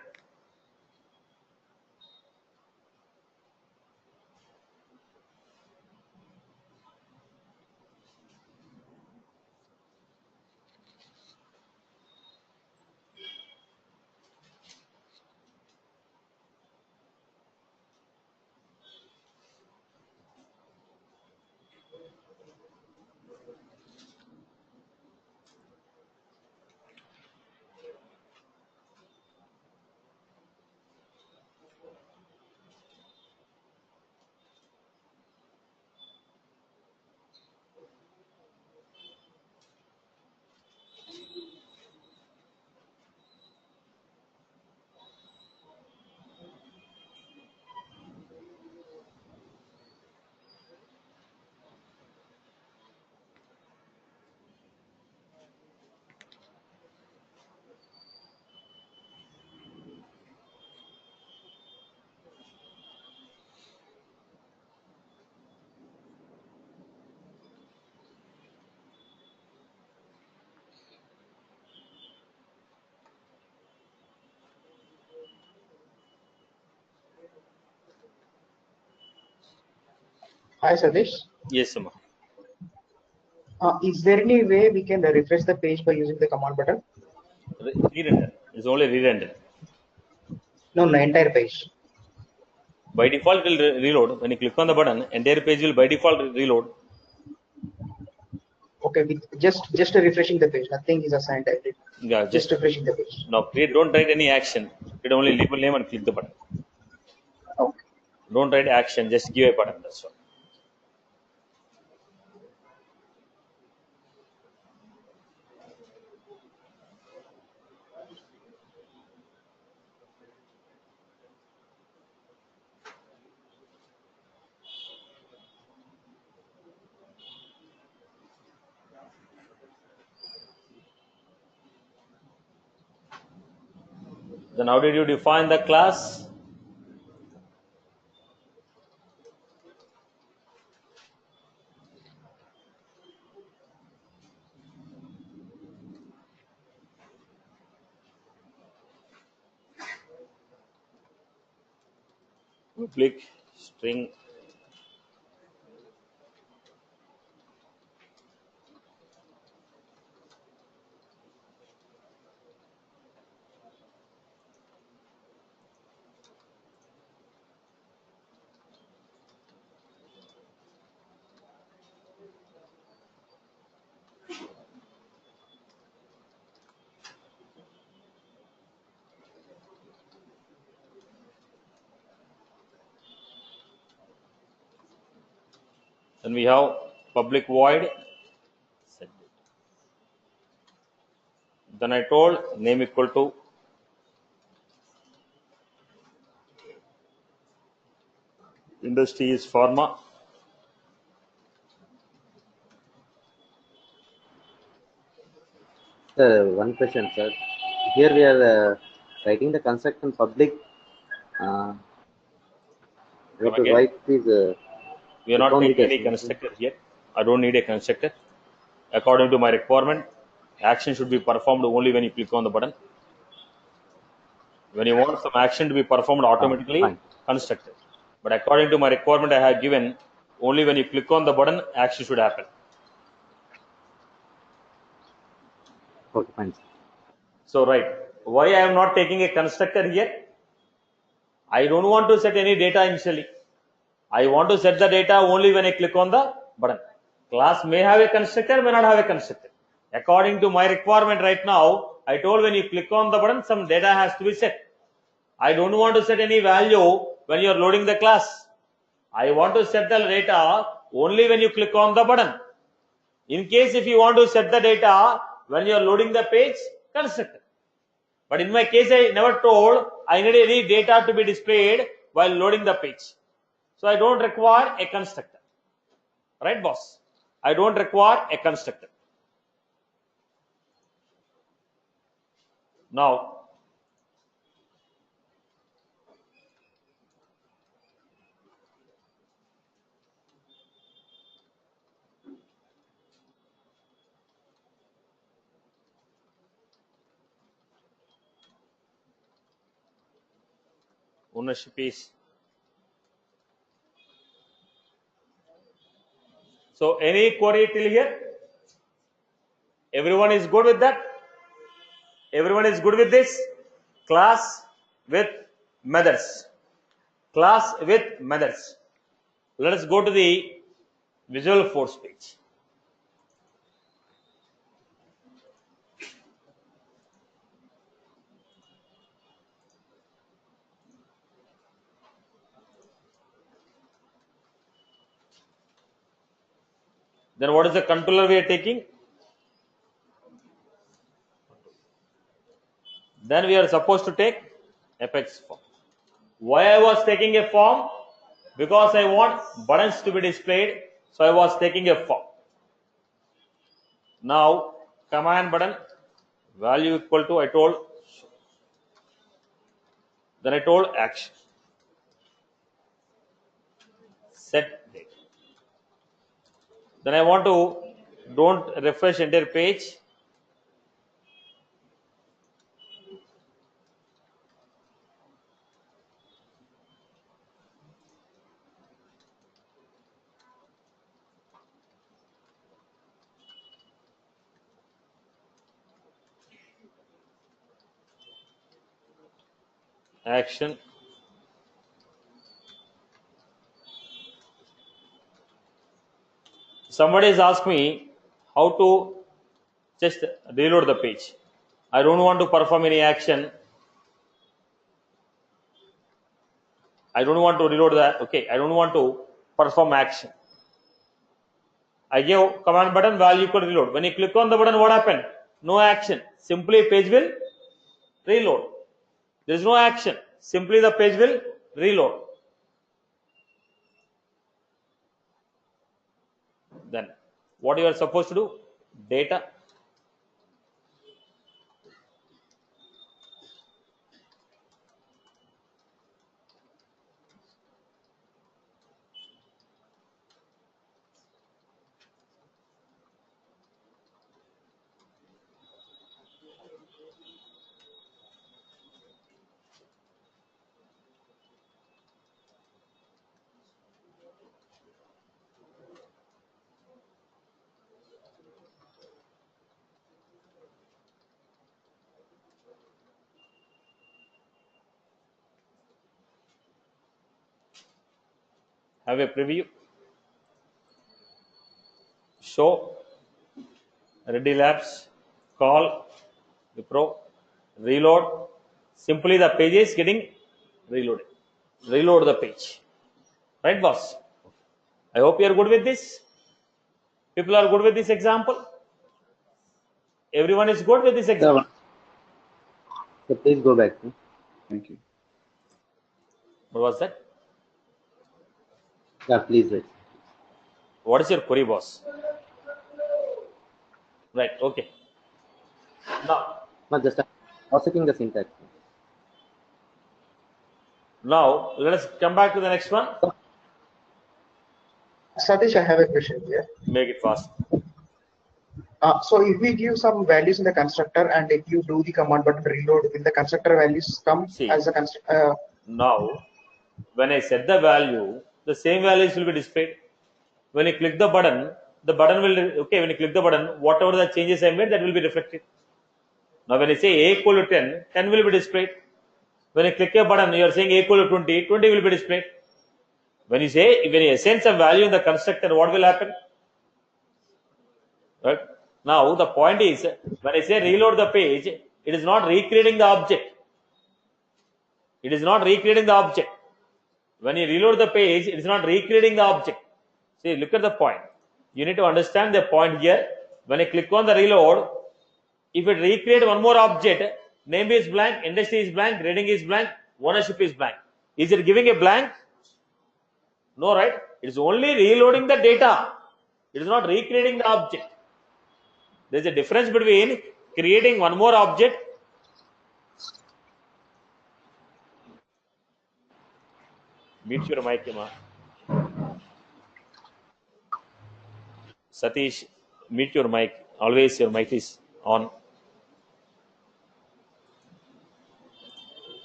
Hi, Satish. Yes, Amma. Is there any way we can refresh the page by using the command button? Re-render. It's only re-render. No, the entire page. By default, it will reload. When you click on the button, entire page will by default reload. Okay, with just refreshing the page. Nothing is assigned. Yeah, Just refreshing the page. now don't write any action. Create only label name and click the button. Okay. Don't write action. Just give a button. That's all. Then how did you define the class? Public string then we have public void set. Then I told name equal to industry is pharma. Sir, one question, sir. Here we are writing the construction public. We have to Again, write these. we are not account taking any details. constructor here. I don't need a constructor. According to my requirement, action should be performed only when you click on the button. When you want some action to be performed automatically, Fine. constructor. But according to my requirement, I have given only when you click on the button, action should happen. Okay, fine. So right, why I am not taking a constructor here? I don't want to set any data initially. I want to set the data only when I click on the button. Class may have a constructor, may not have a constructor. According to my requirement right now, I told when you click on the button, some data has to be set. I don't want to set any value when you are loading the class. I want to set the data only when you click on the button. In case if you want to set the data when you are loading the page, constructor. But in my case, I never told I need any data to be displayed while loading the page. So I don't require a constructor. Right, boss? I don't require a constructor. Now, ownership is. So any query till here? Everyone is good with that? Everyone is good with this? Class with methods. Class with methods. Let us go to the Visual Force page. Then what is the controller we are taking? Then we are supposed to take Apex form. Why I was taking a form? Because I want buttons to be displayed, so I was taking a form. Now command button value equal to I told. Then I told action. Set date. Then I want to don't refresh entire page. Action. Somebody has asked me how to just reload the page. I don't want to perform any action. I don't want to reload that. Okay, I don't want to perform action. I give command button value equal to reload. When you click on the button, what happened? No action. Simply page will reload. There is no action. Simply the page will reload. Then what you are supposed to do? Data. Have a preview. Show. Ready Labs. Call. Wipro. Reload. Simply the page is getting reloaded. Reload the page. Right, boss? I hope you are good with this. People are good with this example. Everyone is good with this example. So please go back. Thank you. What was that? Yeah, please wait. What is your query, boss? Right, okay. No, just checking the syntax. Now let us come back to the next one. Satish, I have a question here. Make it fast. So if we give some values in the constructor and if you do the command button reload, will the constructor values come See, as a constructor? now when I set the value, the same values will be displayed. When you click the button will, okay, when you click the button, whatever the changes I made, that will be reflected. Now when I say a equal to 10, 10 will be displayed. When you click a button, you are saying a equal to 20, 20 will be displayed. When you assign some value in the constructor, what will happen? Right? Now the point is, when I say reload the page, it is not recreating the object. It is not recreating the object. When you reload the page, it is not recreating the object. See, look at the point. You need to understand the point here. When I click on the reload, if it recreate one more object, name is blank, industry is blank, grading is blank, ownership is blank. Is it giving a blank? No, right? It is only reloading the data. It is not recreating the object. There is a difference between creating one more object. Mute your mic, Emma. Satish, mute your mic. Always your mic is on.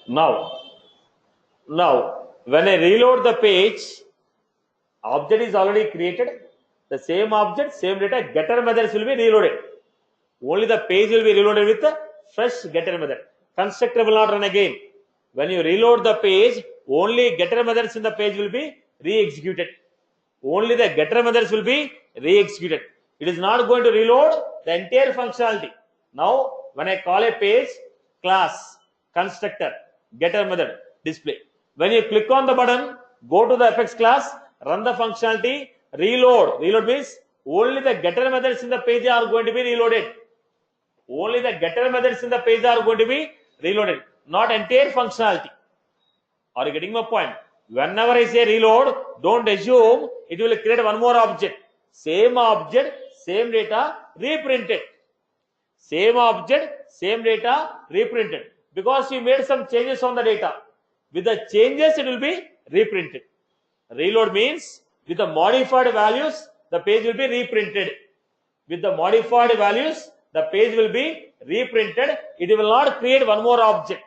Now, when I reload the page, object is already created. The same object, same data, getter methods will be reloaded. Only the page will be reloaded with the fresh getter method. Constructor will not run again. When you reload the page, only getter methods in the page will be re-executed. Only the getter methods will be re-executed. It is not going to reload the entire functionality. Now, when I call a page, class, constructor, getter method, display. When you click on the button, go to the Apex class, run the functionality, reload. Reload means only the getter methods in the page are going to be reloaded. Only the getter methods in the page are going to be reloaded, not entire functionality. Are you getting my point? Whenever I say reload, don't assume it will create one more object. Same object, same data, reprinted. Same object, same data, reprinted. Because you made some changes on the data. With the changes, it will be reprinted. Reload means with the modified values, the page will be reprinted. With the modified values, the page will be reprinted. It will not create one more object.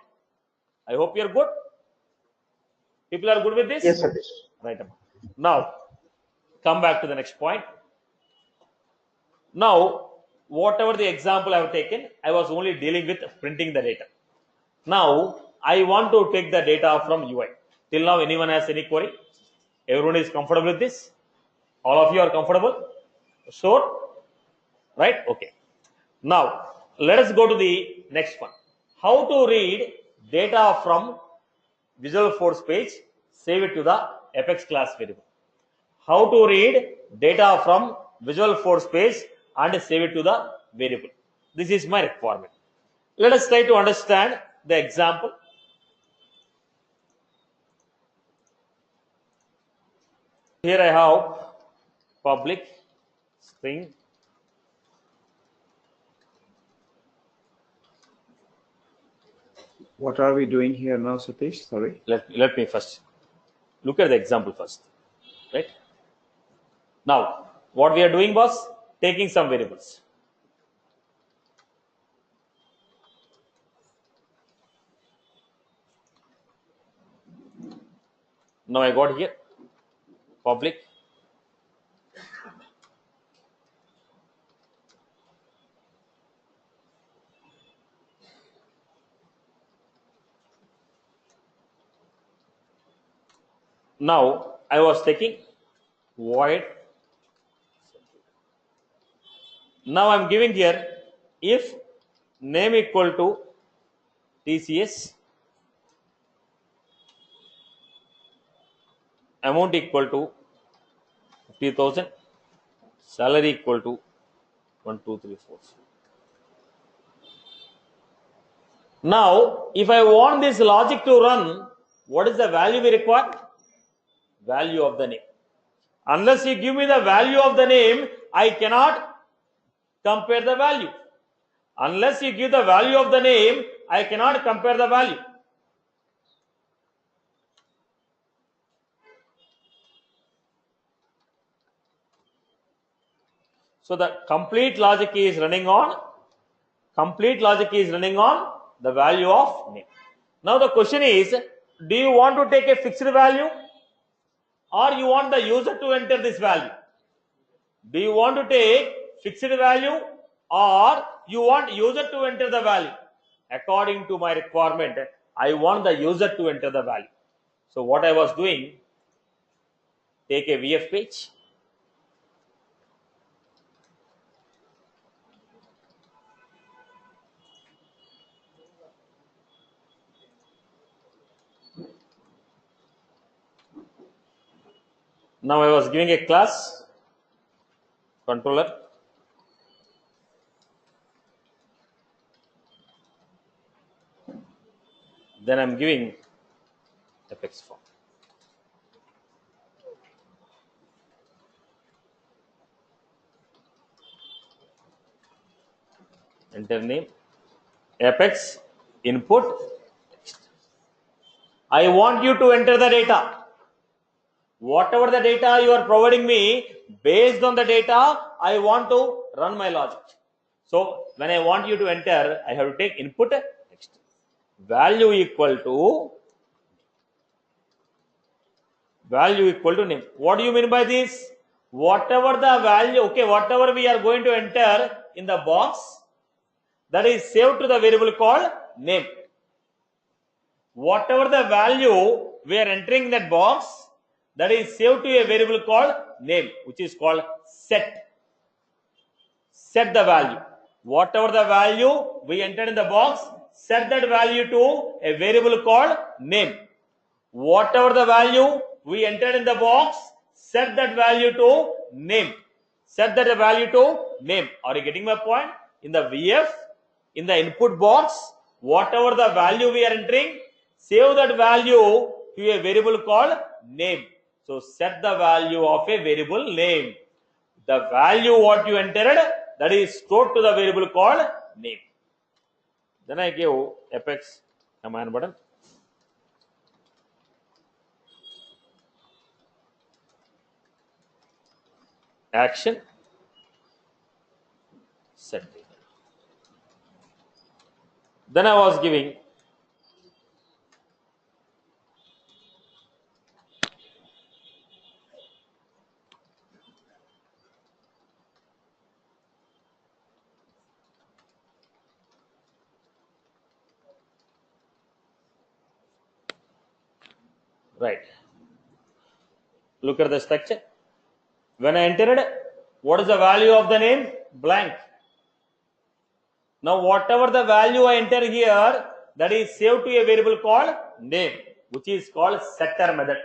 I hope you are good. People are good with this? Yes, Satish. Right. Now, come back to the next point. Now, whatever the example I have taken, I was only dealing with printing the data. Now, I want to take the data from UI. Till now, anyone has any query? Everyone is comfortable with this? All of you are comfortable? Sure? Right? Okay. Now, let us go to the next one. How to read data from Visual Force page, save it to the Apex class variable. How to read data from Visual Force page and save it to the variable. This is my requirement. Let us try to understand the example. Here I have public string What are we doing here now, Satish? Sorry. let me first look at the example first, right? Now, what we are doing was taking some variables. Now I got here public now I was taking void. Now I'm giving here if name equal to TCS, amount equal to 50,000, salary equal to 1, 2, 3, 4. Now, if I want this logic to run, what is the value we require? Value of the name. Unless you give me the value of the name, I cannot compare the value. Unless you give the value of the name, I cannot compare the value. So the complete logic is running on the value of name. Now the question is, do you want to take a fixed value or you want the user to enter this value? Do you want to take fixed value or you want user to enter the value? According to my requirement, I want the user to enter the value. So what I was doing, take a VF page. Now I was giving a class controller. Then I'm giving Apex form. Enter name, Apex, input, text. I want you to enter the data. Whatever the data you are providing me, based on the data, I want to run my logic. So when I want you to enter, I have to take input text. Value equal to name. What do you mean by this? Whatever the value, whatever we are going to enter in the box, that is saved to the variable called name. Whatever the value we are entering in that box, that is saved to a variable called name, which is called set. Set the value. Whatever the value we entered in the box, set that value to a variable called name. Whatever the value we entered in the box, set that value to name. Set that value to name. Are you getting my point? In the VF, in the input box, whatever the value we are entering, save that value to a variable called name. So set the value of a variable name. The value what you entered, that is stored to the variable called name. Then I give Apex command button. Action, set data. Then I was giving right. Look at the structure. When I entered, what is the value of the name? Blank. Now whatever the value I enter here, that is saved to a variable called name, which is called setter method.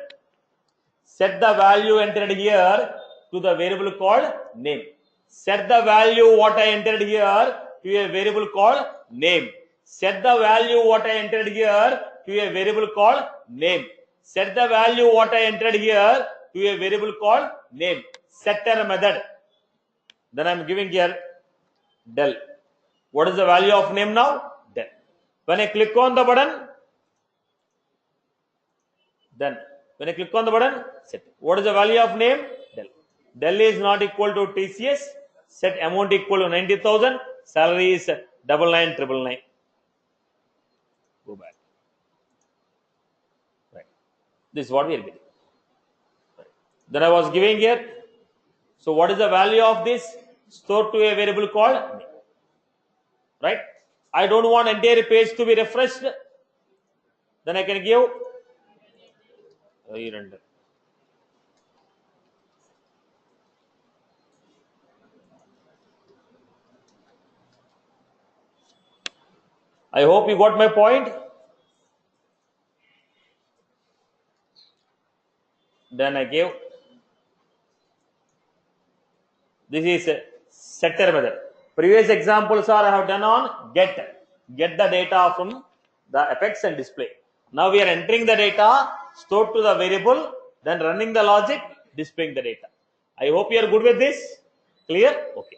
Set the value entered here to the variable called name. Set the value what I entered here to a variable called name. Set the value what I entered here to a variable called name. Set the value what I entered here to a variable called name. Setter method. Then I'm giving here del. What is the value of name now? Del. When I click on the button, then when I click on the button, set. What is the value of name? Del. Del is not equal to TCS. Set amount equal to 90,000. Salary is 99,999. Go back. Right. This is what we are getting. Right. Then I was giving here. So what is the value of this? Stored to a variable called name. Right. I don't want entire page to be refreshed. Then I can give render. I hope you got my point. Then I gave, this is a setter method. Previous examples are I have done on get the data from the apex and display. Now we are entering the data, stored to the variable, then running the logic, displaying the data. I hope you are good with this. Clear? Okay.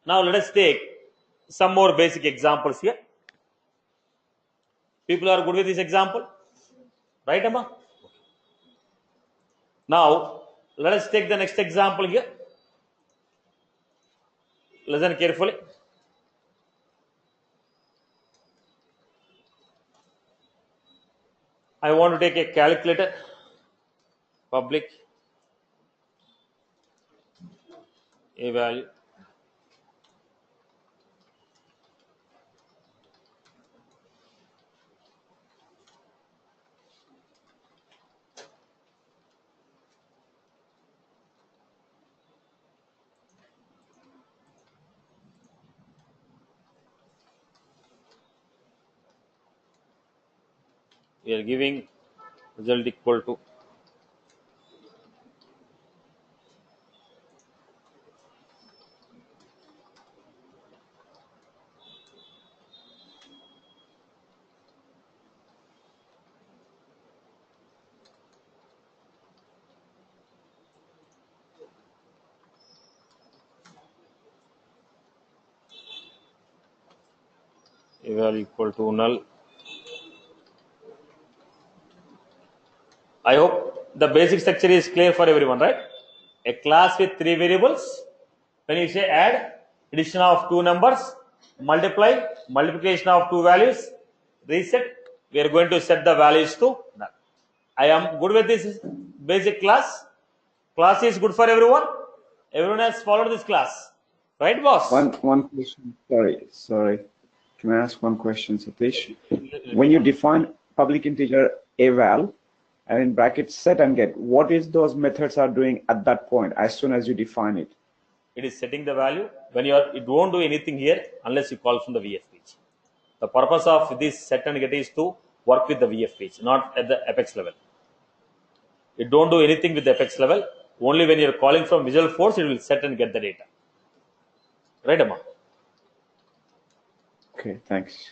Now let us take some more basic examples here. People are good with this example, right, Amma? Now let us take the next example here. Listen carefully. I want to take a calculator, public, a value. We are giving result equal to a value equal to null. I hope the basic structure is clear for everyone, right? A class with 3 variables. When you say add, addition of 2 numbers, multiply, multiplication of 2 values, reset, we are going to set the values to null. I am good with this basic class. Class is good for everyone. Everyone has followed this class, right, boss? One question. Sorry. Can I ask one question, Satish? When you define public integer eval, and in brackets set and get, what is those methods are doing at that point as soon as you define it? It is setting the value. When you are, it won't do anything here unless you call from the VF page. The purpose of this set and get is to work with the VF page, not at the apex level. It don't do anything with the apex level. Only when you are calling from Visual Force, it will set and get the data. Right, Amma? Okay, thanks.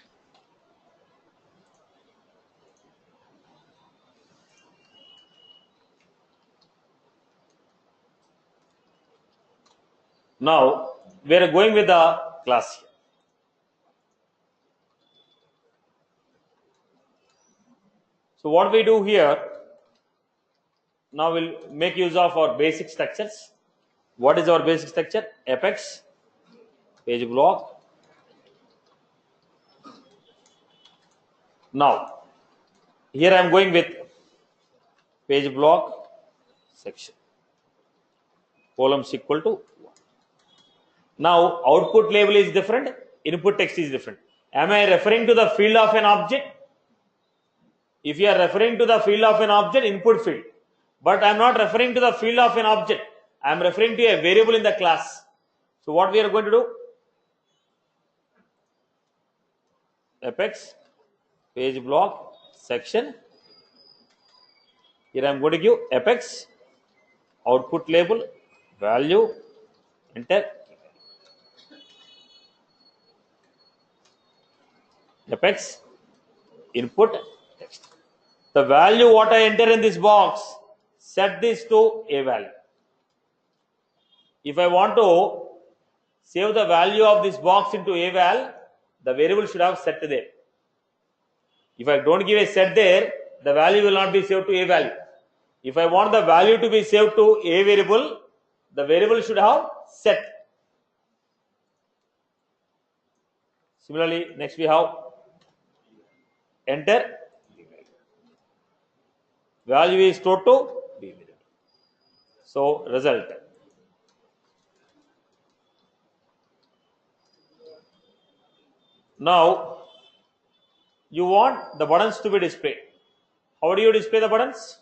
Now we are going with the class here. So what we do here, now we'll make use of our basic structures. What is our basic structure? Apex, page block. Now here I am going with page block section. Columns equal to 1. Now output label is different, input text is different. Am I referring to the field of an object? If you are referring to the field of an object, input field. But I am not referring to the field of an object. I am referring to a variable in the class. So what we are going to do? Apex, page block, section. Here I am going to give apex, output label, value, enter. Apex, input, text. The value what I enter in this box, set this to a value. If I want to save the value of this box into a val, the variable should have set there. If I don't give a set there, the value will not be saved to a value. If I want the value to be saved to a variable, the variable should have set. Similarly, next we have enter. Value is stored to b variable. So result. Now you want the buttons to be displayed. How do you display the buttons?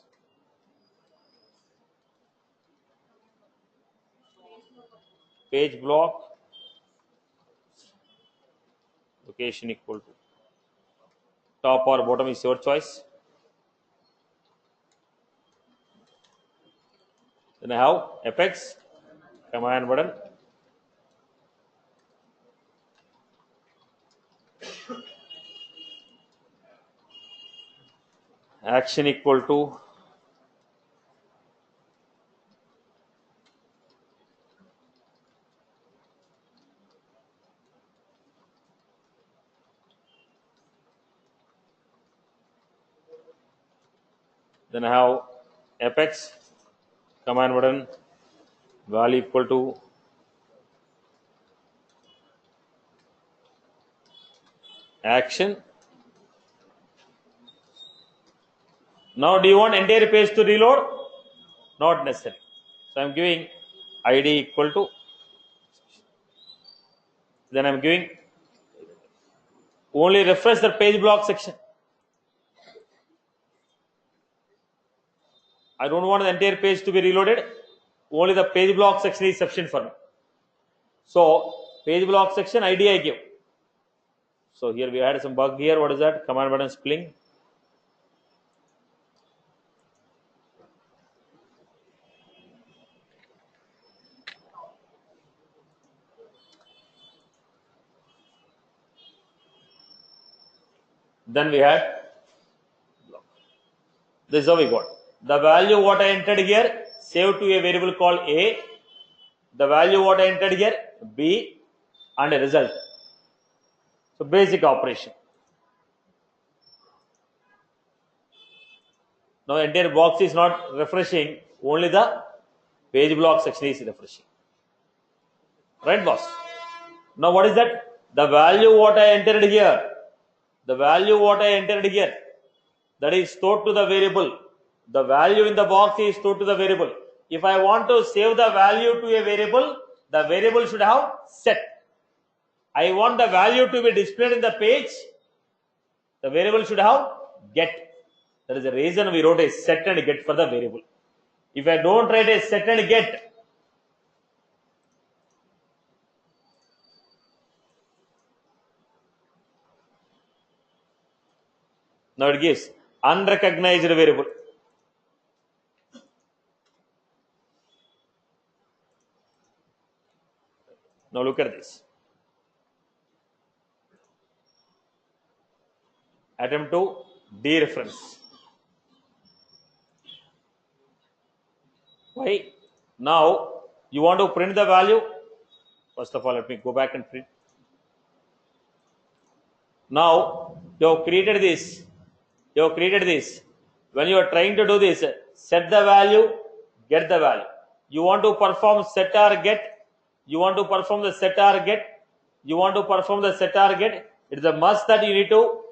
Page block, location equal to Top or bottom is your choice. Then I have apex, command button. Action equal to then I have apex, command button, value equal to action. Now do you want entire page to reload? Not necessary. So I am giving id equal to, then I am giving only refresh the page block section. I don't want the entire page to be reloaded. Only the page block section is sufficient for me. So page block section ID I give. So here we had some bug here. What is that? Command button spling. Then we had, this is how we got. The value what I entered here, saved to a variable called A. The value what I entered here, B, and a result. So basic operation. Now entire box is not refreshing, only the page block section is refreshing. Right, boss? Now what is that? The value what I entered here, the value what I entered here, that is stored to the variable. The value in the box is stored to the variable. If I want to save the value to a variable, the variable should have set. I want the value to be displayed in the page, the variable should have get. That is the reason we wrote a set and get for the variable. If I don't write a set and get, now it gives unrecognized variable. Now look at this. Attempt to dereference. Why? Now you want to print the value. First of all, let me go back and print. Now you have created this. You have created this. When you are trying to do this, set the value, get the value. You want to perform set or get. You want to perform the set or get. You want to perform the set or get. It is a must that you need to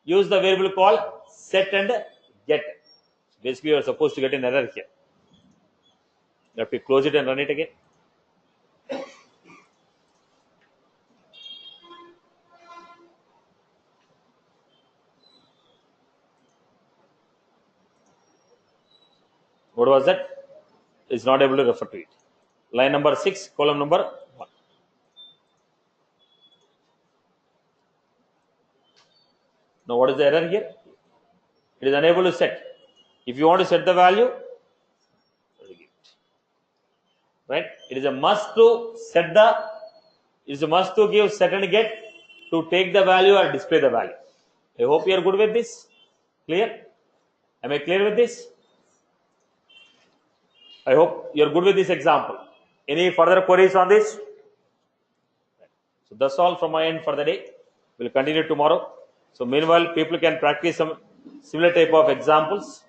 use the variable called set and get. Basically, you are supposed to get an error here. You have to close it and run it again. What was that? It's not able to refer to it. Line number 6, column number 1. Now what is the error here? It is unable to set. If you want to set the value, right? It is a must to set the, it is a must to give set and get to take the value or display the value. I hope you are good with this. Clear? Am I clear with this? I hope you are good with this example. Any further queries on this? So that's all from my end for the day. We'll continue tomorrow. So meanwhile, people can practice some similar type of examples.